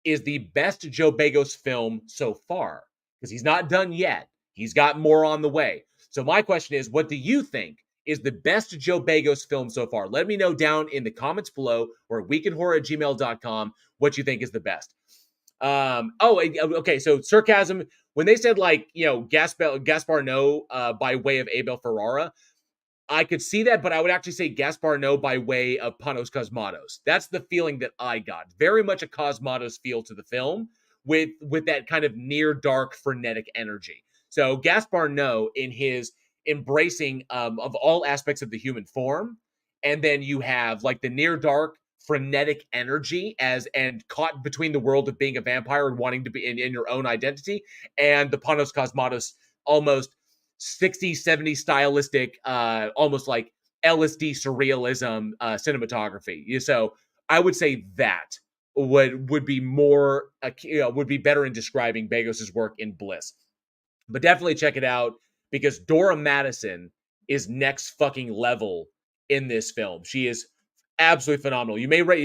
is the best Joe Begos film so far? Because he's not done yet. He's got more on the way. So my question is, what do you think is the best Joe Begos film so far? Let me know down in the comments below, or weekinhorror@gmail.com, what you think is the best. Okay, so sarcasm, when they said Gaspar Noé by way of Abel Ferrara, I could see that, but I would actually say Gaspar Noé by way of Panos Cosmatos. That's the feeling that I got. Very much a Cosmatos feel to the film, with that kind of near dark, frenetic energy. So Gaspar Noé in his embracing of all aspects of the human form, and then you have like the near dark, frenetic energy and caught between the world of being a vampire and wanting to be in your own identity, and the Panos Cosmatos almost 60s, 70s stylistic, almost like LSD surrealism cinematography. So I would say that would be more, would be better in describing Begos' work in Bliss. But definitely check it out, because Dora Madison is next fucking level in this film. She is absolutely phenomenal.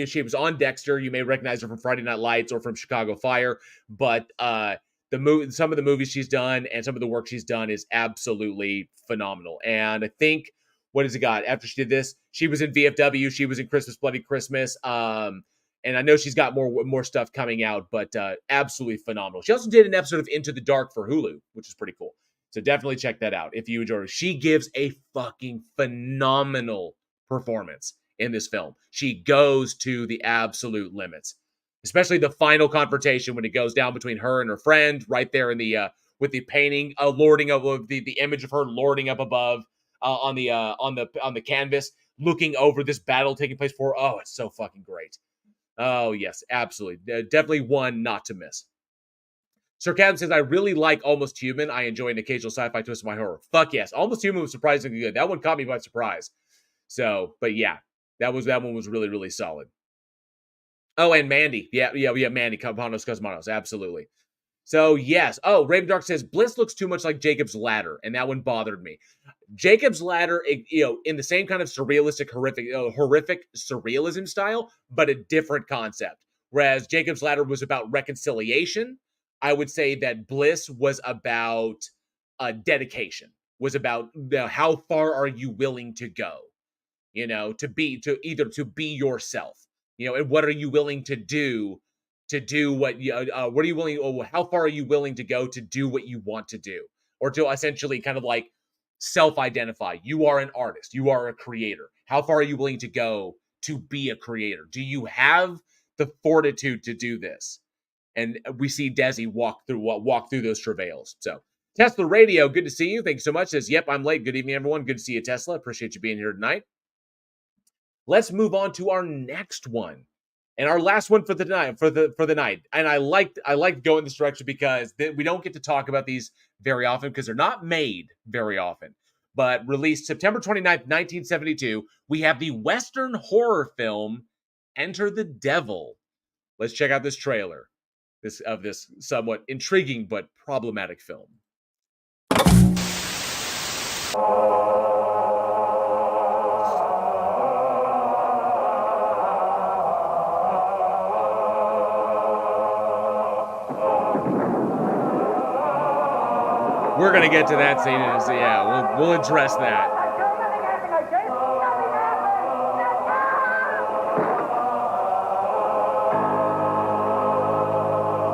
She was on Dexter. You may recognize her from Friday Night Lights or from Chicago Fire, but some of the movies she's done and some of the work she's done is absolutely phenomenal. And I think, what has it got? After she did this, she was in VFW, she was in Christmas Bloody Christmas, and I know she's got more stuff coming out, but absolutely phenomenal. She also did an episode of Into the Dark for Hulu, which is pretty cool. So definitely check that out if you enjoy her. She gives a fucking phenomenal performance in this film. She goes to the absolute limits, especially the final confrontation when it goes down between her and her friend, right there in the with the painting, lording of the image of her lording up above on the canvas, looking over this battle taking place for her. Oh, it's so fucking great. Oh yes, absolutely, definitely one not to miss. Sarcasm says, I really like Almost Human. I enjoy an occasional sci-fi twist in my horror. Fuck yes, Almost Human was surprisingly good. That one caught me by surprise. So, but yeah, that one was really, really solid. Oh, and Mandy. Yeah, Mandy, Panos Cosmatos, absolutely. So, yes. Oh, Raven Dark says, Bliss looks too much like Jacob's Ladder, and that one bothered me. Jacob's Ladder, in the same kind of surrealistic, horrific surrealism style, but a different concept. Whereas Jacob's Ladder was about reconciliation, I would say that Bliss was about dedication, was about how far are you willing to go, to be yourself, and what are you willing to do to do what are you willing, or how far are you willing to go to do what you want to do, or to essentially kind of like self-identify. You are an artist, you are a creator. How far are you willing to go to be a creator? Do you have the fortitude to do this? And we see Desi walk through those travails. So Tesla Radio, good to see you. Thank you so much. Says, yep, I'm late. Good evening, everyone. Good to see you, Tesla. Appreciate you being here tonight. Let's move on to our next one. And our last one for the night, for the night. And I like going this direction because we don't get to talk about these very often because they're not made very often. But released September 29th, 1972, we have the Western horror film Enter the Devil. Let's check out this trailer of this somewhat intriguing but problematic film. We're going to get to that scene. So yeah, we'll address that.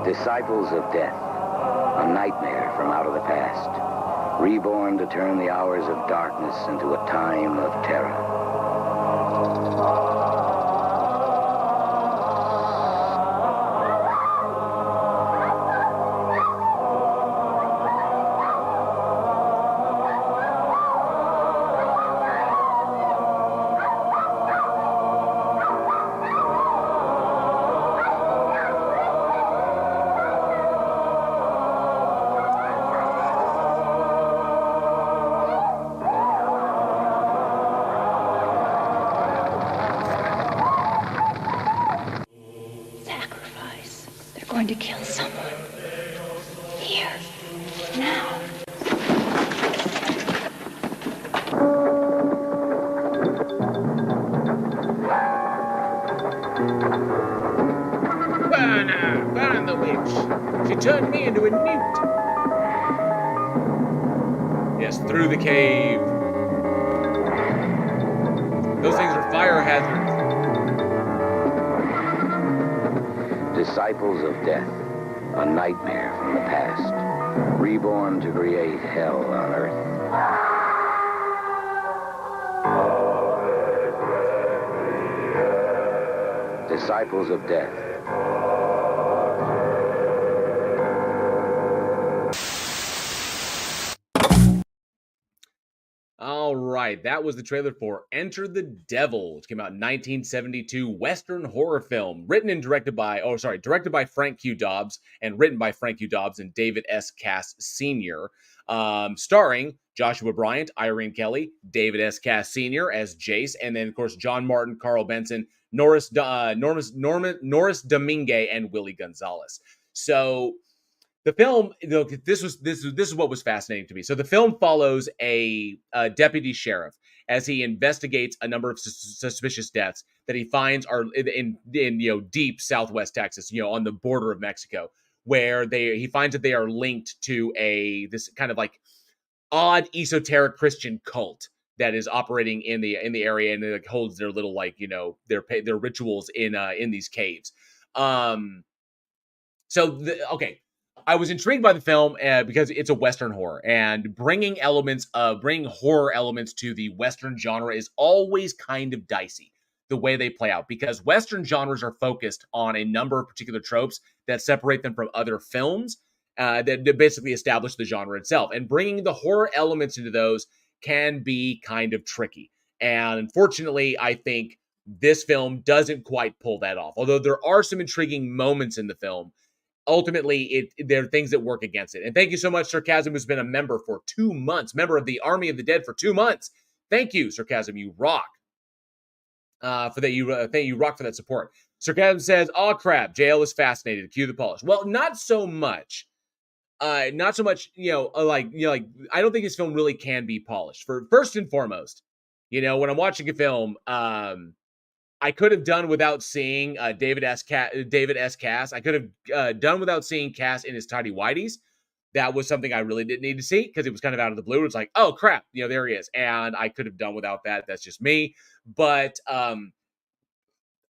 Disciples of death, a nightmare from out of the past, reborn to turn the hours of darkness into a time of terror. Going to kill someone. Here. Now. Burn her! Burn the witch! She turned me into a newt! Yes, through the cave. Those things are fire hazards. Disciples of death, a nightmare from the past, reborn to create hell on earth. Disciples of death. All right, that was the trailer for Enter the Devil, which came out in 1972, Western horror film, directed by Frank Q. Dobbs, and written by Frank Q. Dobbs and David S. Cass Sr., starring Joshua Bryant, Irene Kelly, David S. Cass Sr. as Jace, and then, of course, John Martin, Carl Benson, Norris Domingue, and Willie Gonzalez. So the film, this is what was fascinating to me. So the film follows a deputy sheriff as he investigates a number of suspicious deaths that he finds are in deep Southwest Texas, on the border of Mexico, where he finds that they are linked to this kind of like odd esoteric Christian cult that is operating in the area, and it holds their little their rituals in these caves. I was intrigued by the film because it's a Western horror, and bringing horror elements to the Western genre is always kind of dicey, the way they play out, because Western genres are focused on a number of particular tropes that separate them from other films that basically establish the genre itself, and bringing the horror elements into those can be kind of tricky. And unfortunately, I think this film doesn't quite pull that off, although there are some intriguing moments in the film. Ultimately, there are things that work against it. And thank you so much, Sarcasm, who's been a member for 2 months, member of the Army of the Dead for 2 months. Thank you, Sarcasm. You rock. For that, you rock for that support. Sarcasm says, "Oh crap, JL is fascinated. Cue the polish." Well, not so much. Not so much. I don't think this film really can be polished. For first and foremost, when I'm watching a film, I could have done without seeing David S. Cass. I could have done without seeing Cass in his tidy whities. That was something I really didn't need to see because it was kind of out of the blue. It's like, oh crap, there he is, and I could have done without that. That's just me. But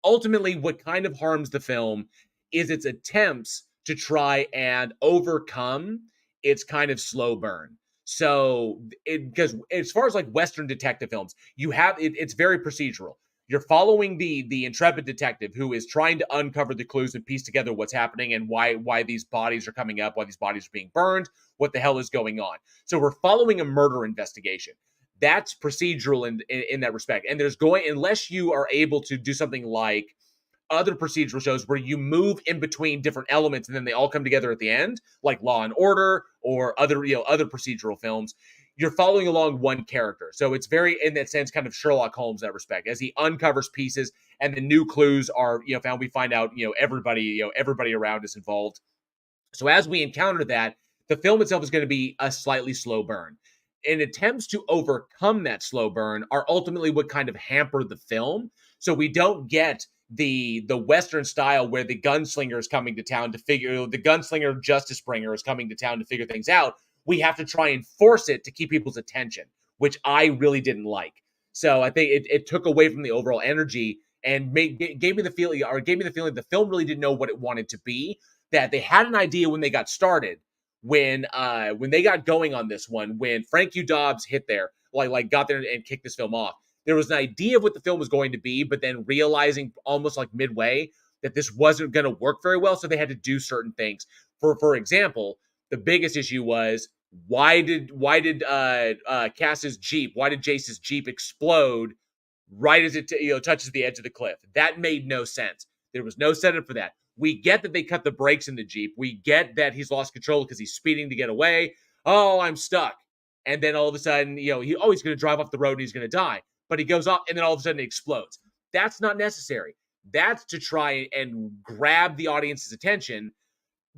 ultimately, what kind of harms the film is its attempts to try and overcome its kind of slow burn. So, because as far as like Western detective films, you have it's very procedural. You're following the intrepid detective who is trying to uncover the clues and piece together what's happening and why these bodies are coming up, why these bodies are being burned, what the hell is going on. So we're following a murder investigation. That's procedural in that respect. And unless you are able to do something like other procedural shows where you move in between different elements and then they all come together at the end, like Law and Order or other procedural films, you're following along one character. So it's very, in that sense, kind of Sherlock Holmes in that respect, as he uncovers pieces and the new clues are, found. We find out, everybody around is involved. So as we encounter that, the film itself is going to be a slightly slow burn. And attempts to overcome that slow burn are ultimately what kind of hamper the film. So we don't get the Western style where the gunslinger is coming to town to figure, the gunslinger justice bringer is coming to town to figure things out. We have to try and force it to keep people's attention, which I really didn't like. So I think it took away from the overall energy and gave me the feeling the film really didn't know what it wanted to be. That they had an idea when they got started, when they got going on this one, when Frank U. Dobbs hit there, got there and kicked this film off. There was an idea of what the film was going to be, but then realizing almost like midway that this wasn't going to work very well, so they had to do certain things. For example, the biggest issue was why did Cass's Jeep, why did Jace's Jeep explode right as it touches the edge of the cliff? That made no sense. There was no setup for that. We get that they cut the brakes in the Jeep. We get that he's lost control because he's speeding to get away. Oh, I'm stuck. And then all of a sudden, he's going to drive off the road and he's going to die. But he goes off and then all of a sudden it explodes. That's not necessary. That's to try and grab the audience's attention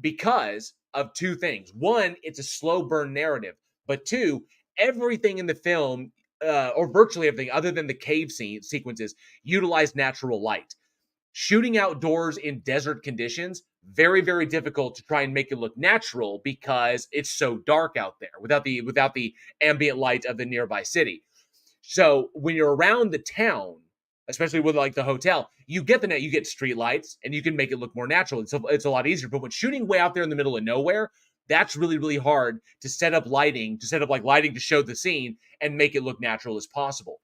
because of two things. One, it's a slow burn narrative. But two, everything in the film, or virtually everything other than the cave sequences, utilize natural light. Shooting outdoors in desert conditions, very, very difficult to try and make it look natural because it's so dark out there without the ambient light of the nearby city. So when you're around the town, especially with like the hotel, you get street lights and you can make it look more natural. It's a lot easier. But when shooting way out there in the middle of nowhere, that's really, really hard to set up lighting to show the scene and make it look natural as possible.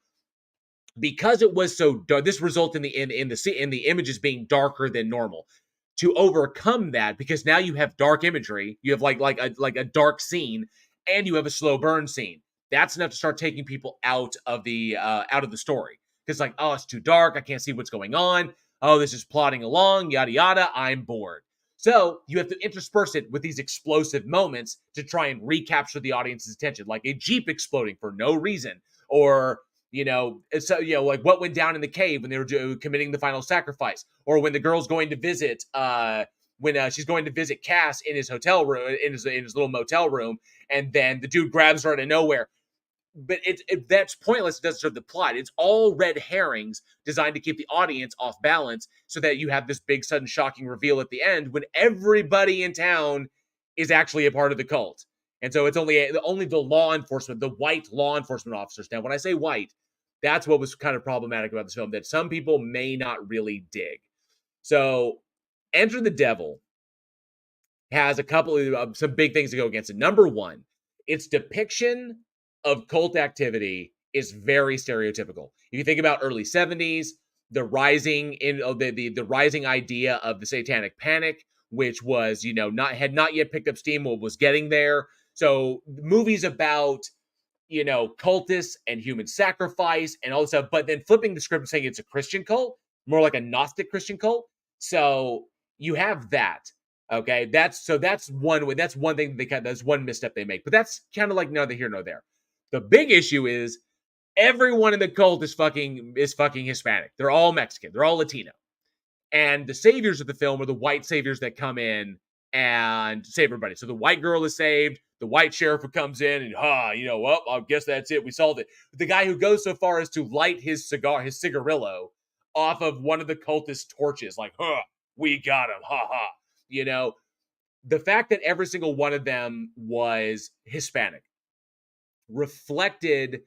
Because it was so dark, this resulted in the images being darker than normal. To overcome that, because now you have dark imagery, you have like a dark scene, and you have a slow burn scene. That's enough to start taking people out of the story. Because like, oh, it's too dark, I can't see what's going on. Oh, this is plodding along, yada yada. I'm bored. So you have to intersperse it with these explosive moments to try and recapture the audience's attention, like a Jeep exploding for no reason, or like what went down in the cave when they were committing the final sacrifice, or when the girl's going to visit, she's going to visit Cass in his hotel room, in his little motel room, and then the dude grabs her out of nowhere. But that's pointless. It doesn't serve the plot. It's all red herrings designed to keep the audience off balance so that you have this big, sudden, shocking reveal at the end when everybody in town is actually a part of the cult. And so it's only the law enforcement, the white law enforcement officers. Now, when I say white, that's what was kind of problematic about this film, that some people may not really dig. So Enter the Devil has a couple of some big things to go against it. Number one, its depiction of cult activity is very stereotypical. If you think about early 70s, the rising idea of the satanic panic, which was, had not yet picked up steam, but was getting there. So movies about, cultists and human sacrifice and all this stuff, but then flipping the script and saying it's a Christian cult, more like a Gnostic Christian cult. So you have that. Okay, that's one way. That's one thing that's one misstep they make, but that's kind of like neither here nor there. The big issue is everyone in the cult is fucking Hispanic. They're all Mexican. They're all Latino. And the saviors of the film are the white saviors that come in and save everybody. So the white girl is saved. The white sheriff who comes in and, well, I guess that's it. We solved it. The guy who goes so far as to light his cigarillo off of one of the cultist torches, like, we got him, ha ha. The fact that every single one of them was Hispanic reflected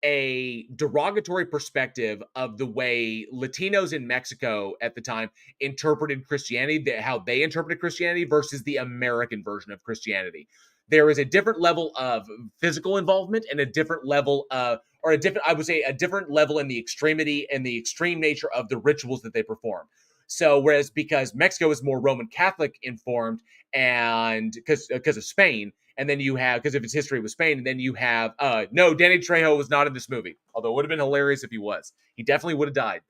a derogatory perspective of the way Latinos in Mexico at the time interpreted Christianity, how they interpreted Christianity versus the American version of Christianity. There is a different level of physical involvement and a different level of, or a different, I would say, a different level in the extremity and the extreme nature of the rituals that they perform. So, whereas because Mexico is more Roman Catholic informed, and because of Spain, and then you have, because of its history with Spain, and then you have, no, Danny Trejo was not in this movie, although it would have been hilarious if he was. He definitely would have died.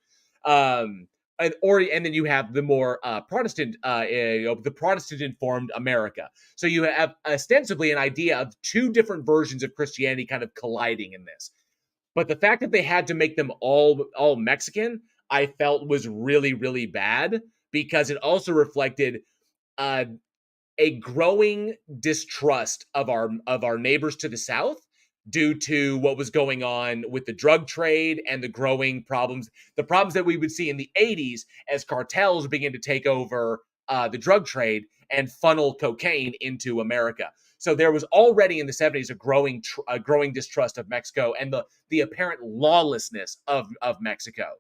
And then you have the more Protestant, the Protestant-informed America. So you have ostensibly an idea of two different versions of Christianity kind of colliding in this. But the fact that they had to make them all Mexican, I felt was really, really bad, because it also reflected a growing distrust of our neighbors to the south due to what was going on with the drug trade and the growing problems that we would see in the 80s as cartels begin to take over the drug trade and funnel cocaine into America. So there was already in the 70s a growing distrust of Mexico and the apparent lawlessness of Mexico.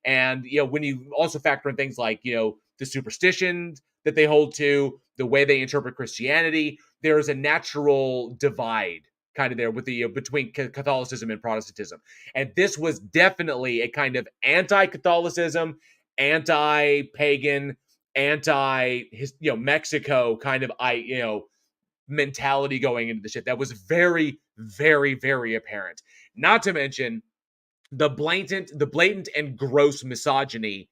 And when you also factor in things like the superstitions that they hold to, the way they interpret Christianity, there is a natural divide kind of there with the between Catholicism and Protestantism. And this was definitely a kind of anti-Catholicism, anti-pagan, Mexico kind of mentality going into the shit that was very, very, very apparent. Not to mention the blatant and gross misogyny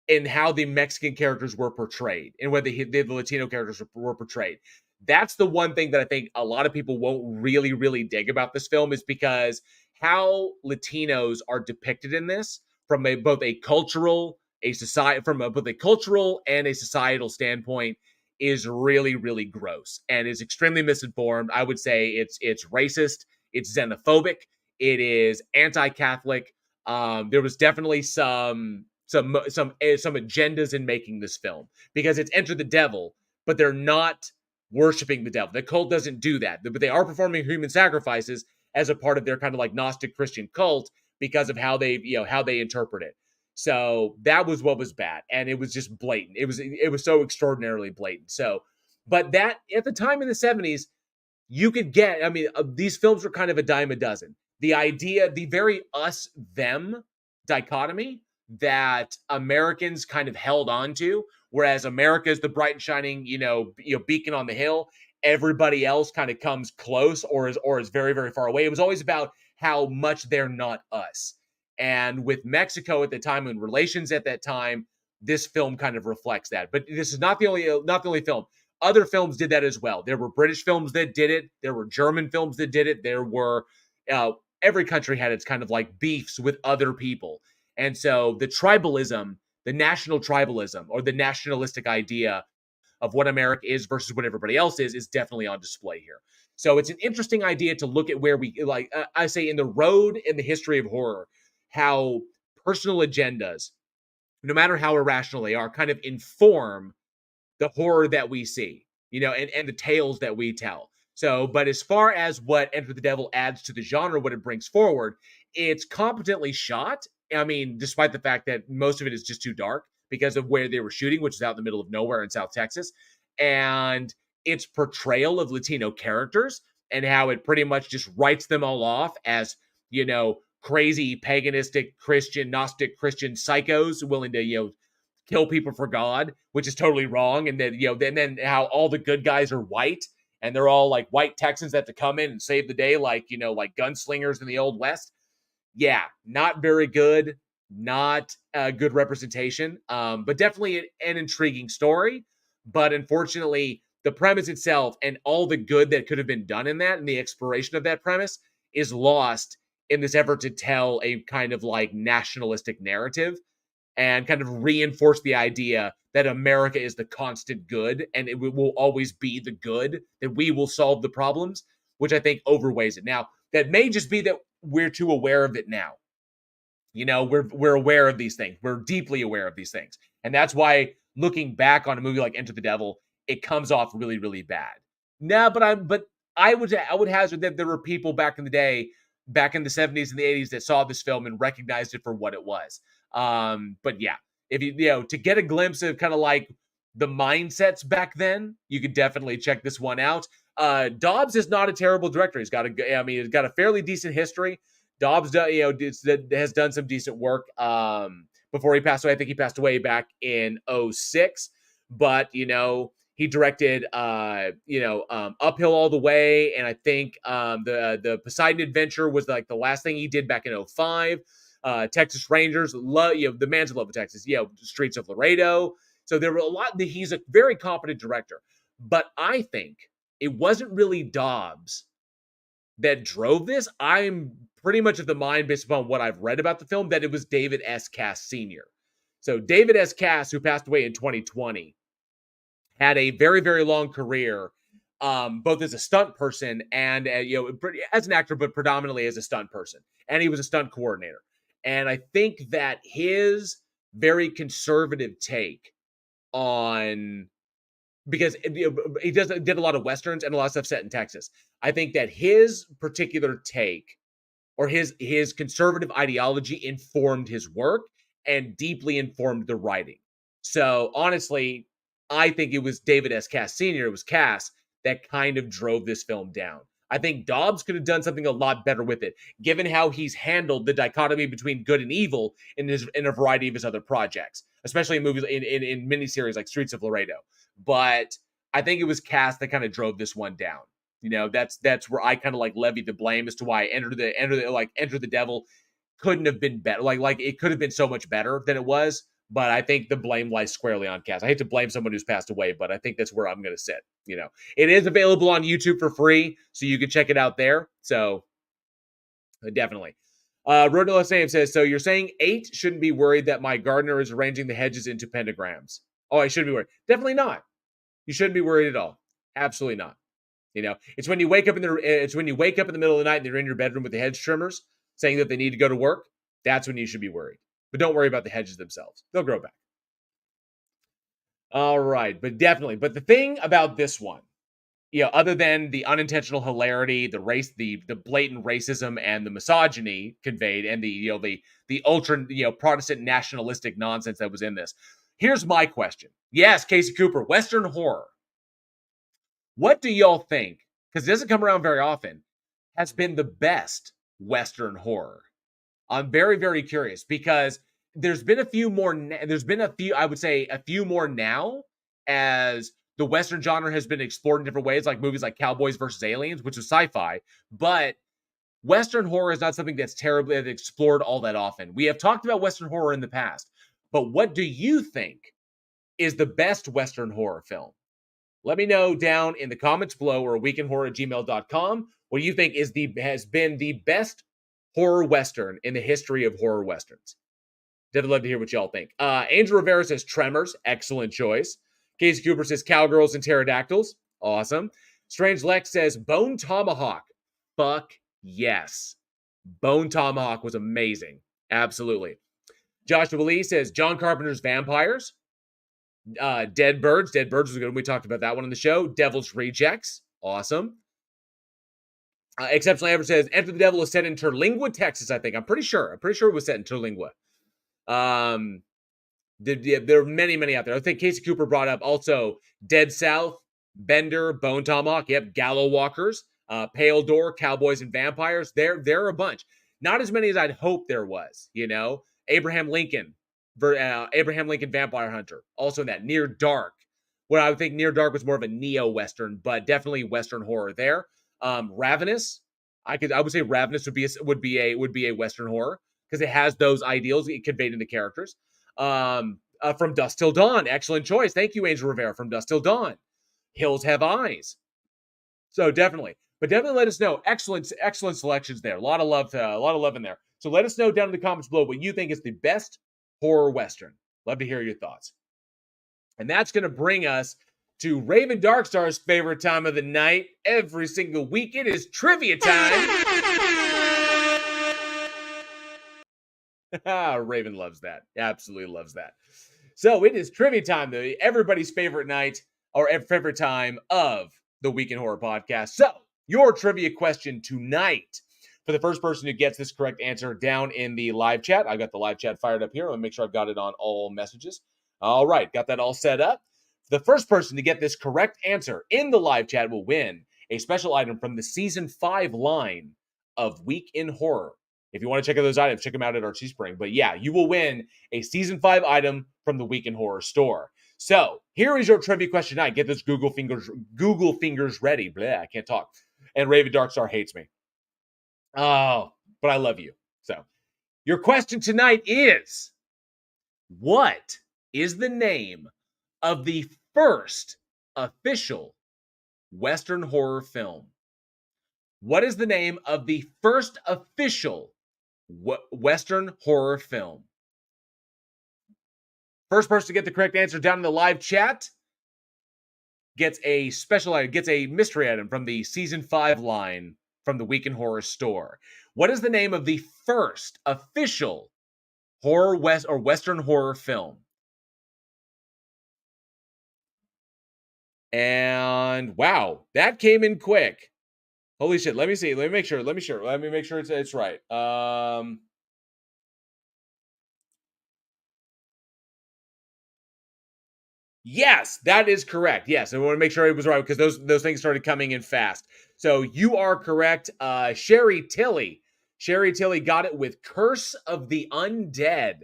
in how the Mexican characters were portrayed and whether the Latino characters were portrayed. That's the one thing that I think a lot of people won't really, really dig about this film, is because how Latinos are depicted in this from both a cultural and a societal standpoint is really, really gross and is extremely misinformed. I would say it's racist, it's xenophobic, it is anti-Catholic. There was definitely some agendas in making this film, because it's Enter the Devil, but they're not worshiping the devil. The cult doesn't do that, but they are performing human sacrifices as a part of their kind of like Gnostic Christian cult because of how they interpret it. So that was what was bad, and it was just blatant. It was so extraordinarily blatant. So, but that at the time in the 70s, you could get. I mean, these films were kind of a dime a dozen. The idea, the very us-them dichotomy that Americans kind of held on to, whereas America is the bright and shining, beacon on the hill. Everybody else kind of comes close or is very, very far away. It was always about how much they're not us. And with Mexico at the time and relations at that time, this film kind of reflects that. But this is not the only film. Other films did that as well. There were British films that did it. There were German films that did it. There were every country had its kind of like beefs with other people. And so the tribalism, the national tribalism, or the nationalistic idea of what America is versus what everybody else is definitely on display here. So it's an interesting idea to look at where we, I say in the road in the history of horror, how personal agendas, no matter how irrational they are, kind of inform the horror that we see, and the tales that we tell. So, but as far as what Enter the Devil adds to the genre, what it brings forward, it's competently shot. I mean, despite the fact that most of it is just too dark because of where they were shooting, which is out in the middle of nowhere in South Texas, and its portrayal of Latino characters and how it pretty much just writes them all off as, crazy paganistic Christian, Gnostic Christian psychos willing to, kill people for God, which is totally wrong. And then, then how all the good guys are white and they're all like white Texans that have to come in and save the day, like gunslingers in the Old West. Yeah, not very good, not a good representation, but definitely an intriguing story. But unfortunately, the premise itself and all the good that could have been done in that and the exploration of that premise is lost in this effort to tell a kind of like nationalistic narrative and kind of reinforce the idea that America is the constant good and it will always be the good, that we will solve the problems, which I think overweighs it. Now, that may just be that we're too aware of it now. We're aware of these things. We're deeply aware of these things. And that's why looking back on a movie like Enter the Devil, it comes off really, really bad. No, but I would hazard that there were people back in the day back in the 70s and the 80s that saw this film and recognized it for what it was. But yeah, if to get a glimpse of kind of like the mindsets back then, you could definitely check this one out. Dobbs is not a terrible director. He's got a fairly decent history. Dobbs, has done some decent work. Before he passed away, I think he passed away back in 2006. But he directed Uphill All the Way, and I think the Poseidon Adventure was like the last thing he did back in 2005. Texas Rangers, the man's in love with Texas. Streets of Laredo. So there were a lot. He's a very competent director, but I think it wasn't really Dobbs that drove this. I'm pretty much of the mind, based upon what I've read about the film, that it was David S. Cass Sr. So David S. Cass, who passed away in 2020, had a very, very long career, both as a stunt person and as an actor, but predominantly as a stunt person. And he was a stunt coordinator. And I think that his very conservative take on, because he did a lot of Westerns and a lot of stuff set in Texas. I think that his particular take, or his conservative ideology, informed his work and deeply informed the writing. So honestly, I think it was David S. Cass Sr., it was Cass, that kind of drove this film down. I think Dobbs could have done something a lot better with it, given how he's handled the dichotomy between good and evil in a variety of his other projects, especially in movies, in miniseries like Streets of Laredo. But I think it was Cass that kind of drove this one down. That's where I kind of like levied the blame as to why Enter the Devil couldn't have been better. Like it could have been so much better than it was. But I think the blame lies squarely on Cass. I hate to blame someone who's passed away, but I think that's where I'm going to sit. It is available on YouTube for free, so you can check it out there. So definitely. Rodnilla Sam says, so you're saying 8 shouldn't be worried that my gardener is arranging the hedges into pentagrams. Oh, I shouldn't be worried. Definitely not. You shouldn't be worried at all. Absolutely not. It's when you wake up in the middle of the night and they're in your bedroom with the hedge trimmers saying that they need to go to work. That's when you should be worried. But don't worry about the hedges themselves. They'll grow back. All right, but definitely. But the thing about this one, other than the unintentional hilarity, the race, the blatant racism and the misogyny conveyed, and the ultra Protestant nationalistic nonsense that was in this, here's my question. Yes, Casey Cooper, Western horror. What do y'all think? Because it doesn't come around very often. Has been the best Western horror? I'm very, very curious, because there's been a few more. I would say a few more now, as the Western genre has been explored in different ways, like movies like Cowboys versus Aliens, which was sci-fi. But Western horror is not something that's terribly explored all that often. We have talked about Western horror in the past, but what do you think is the best Western horror film? Let me know down in the comments below, or weekinhorror@gmail.com. What do you think has been the best horror Western in the history of horror Westerns? Definitely love to hear what y'all think. Angel Rivera says Tremors. Excellent choice. Casey Cooper says Cowgirls and Pterodactyls. Awesome. Strange Lex says Bone Tomahawk. Fuck yes. Bone Tomahawk was amazing. Absolutely. Joshua Lee says John Carpenter's Vampires. Dead Birds. Dead Birds was good. We talked about that one on the show. Devil's Rejects. Awesome. Exceptional Ever says Enter the Devil is set in Terlingua, Texas, I think. I'm pretty sure it was set in Terlingua. There are many, many out there. I think Casey Cooper brought up also Dead South, Bender, Bone Tomahawk. Yep, Gallow Walkers, Pale Door, Cowboys and Vampires. There are a bunch. Not as many as I'd hope there was. Abraham Lincoln Vampire Hunter. Also in that Near Dark. Where I would think Near Dark was more of a neo-Western, but definitely Western horror there. Ravenous. I would say Ravenous would be a Western horror, because it has those ideals conveyed in the characters. From Dusk Till Dawn, excellent choice. Thank you, Angel Rivera. From Dusk Till Dawn. Hills Have Eyes. So definitely let us know. Excellent selections there. A lot of love in there. So let us know down in the comments below what you think is the best horror Western. Love to hear your thoughts. And that's going to bring us to Raven Darkstar's favorite time of the night. Every single week, it is trivia time. Raven loves that. Absolutely loves that. So it is trivia time, everybody's favorite night, or favorite time of the Week in Horror podcast. So your trivia question tonight for the first person who gets this correct answer down in the live chat. I've got the live chat fired up here. I'll make sure I've got it on all messages. All right, got that all set up. The first person to get this correct answer in the live chat will win a special item from the Season 5 line of Week in Horror. If you want to check out those items, check them out at our Teespring. But yeah, you will win a Season 5 item from the Week in Horror store. So here is your trivia question tonight. Get those Google fingers ready. Blah, I can't talk. And Raven Darkstar hates me. Oh, but I love you. So your question tonight is, what is the name of the first official Western horror film? What is the name of the first official Western horror film? First person to get the correct answer down in the live chat gets a special item, gets a mystery item from the Season 5 line from the Week in Horror store. What is the name of the first official Western horror film? And wow, that came in quick. Holy shit. Let me see. Let me make sure it's right. Yes, that is correct. Yes, I want to make sure it was right because those things started coming in fast. So you are correct. Sherry Tilly got it with Curse of the Undead.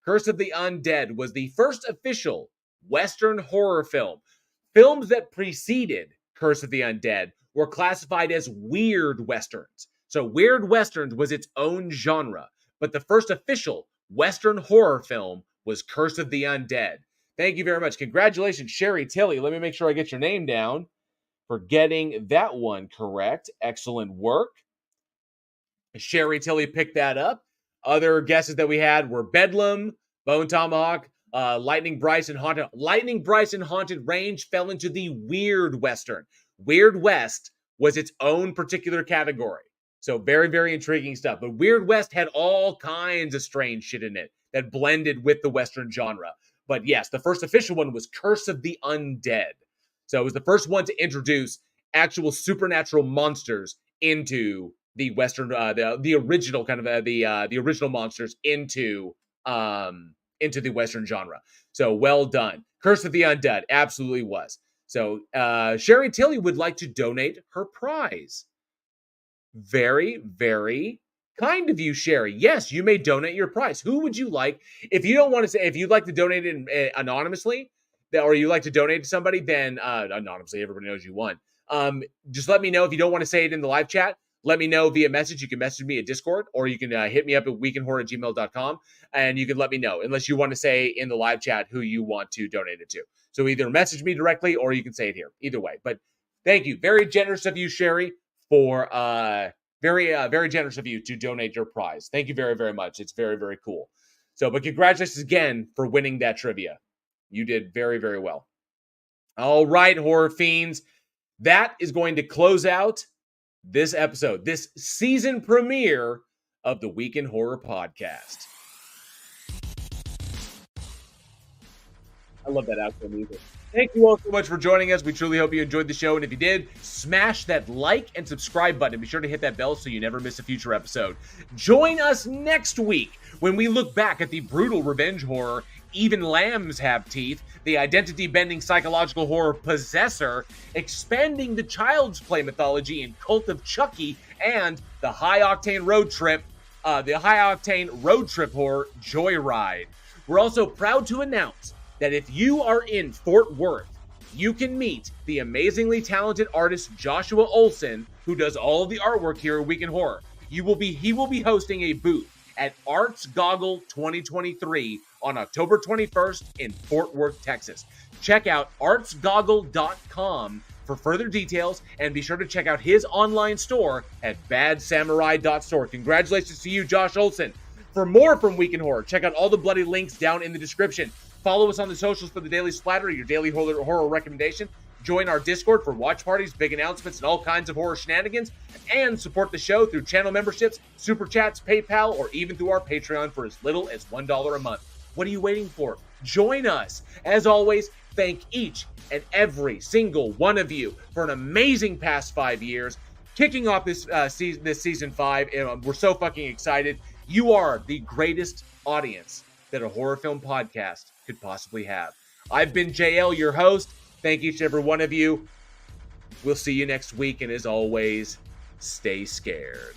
Curse of the Undead was the first official Western horror film. Films that preceded Curse of the Undead were classified as weird westerns. So weird westerns was its own genre, but the first official Western horror film was Curse of the Undead. Thank you very much. Congratulations, Sherry Tilly. Let me make sure I get your name down for getting that one correct. Excellent work. Sherry Tilly picked that up. Other guesses that we had were Bedlam, Bone Tomahawk, Lightning Bryce, and Haunted. Lightning Bryce and Haunted Range fell into the Weird Western. Weird West was its own particular category. So very, very intriguing stuff. But Weird West had all kinds of strange shit in it that blended with the Western genre. But yes, the first official one was Curse of the Undead. So it was the first one to introduce actual supernatural monsters into the Western, the original kind of the original monsters into the Western genre. So well done. Curse of the Undead absolutely was. So Sherry Tilly would like to donate her prize. Very, very kind of you, Sherry. Yes, you may donate your prize. Who would you like? If you don't want to say, if you'd like to donate it anonymously, or you like to donate to somebody, then anonymously, everybody knows you won. Just let me know if you don't want to say it in the live chat. Let me know via message. You can message me at Discord, or you can hit me up at weekinhorror@gmail.com, and you can let me know, unless you want to say in the live chat who you want to donate it to. So either message me directly, or you can say it here. Either way. But thank you. Very generous of you, Sherry, for very generous of you to donate your prize. Thank you very, very much. It's very, very cool. So, but congratulations again for winning that trivia. You did very, very well. All right, horror fiends. That is going to close out this episode, this season premiere of the Week in Horror podcast. I love that outro music. Thank you all so much for joining us. We truly hope you enjoyed the show. And if you did, smash that like and subscribe button. Be sure to hit that bell so you never miss a future episode. Join us next week when we look back at the brutal revenge horror Even Lambs Have Teeth, the identity-bending psychological horror Possessor, expanding the Child's Play mythology in Cult of Chucky, and the high-octane road trip horror Joyride. We're also proud to announce that if you are in Fort Worth, you can meet the amazingly talented artist Joshua Olsen, who does all of the artwork here at Week in Horror. He will be hosting a booth at Arts Goggle 2023 on October 21st in Fort Worth, Texas. Check out artsgoggle.com for further details, and be sure to check out his online store at badsamurai.store. Congratulations to you, Josh Olsen. For more from Week in Horror, check out all the bloody links down in the description. Follow us on the socials for the Daily Splatter, your daily horror recommendation. Join our Discord for watch parties, big announcements, and all kinds of horror shenanigans. And support the show through channel memberships, super chats, PayPal, or even through our Patreon for as little as $1 a month. What are you waiting for? Join us. As always, thank each and every single one of you for an amazing past 5 years. kicking off this season 5. And we're so fucking excited. You are the greatest audience that a horror film podcast could possibly have. I've been JL, your host. Thank each and every one of you. We'll see you next week. And as always, stay scared.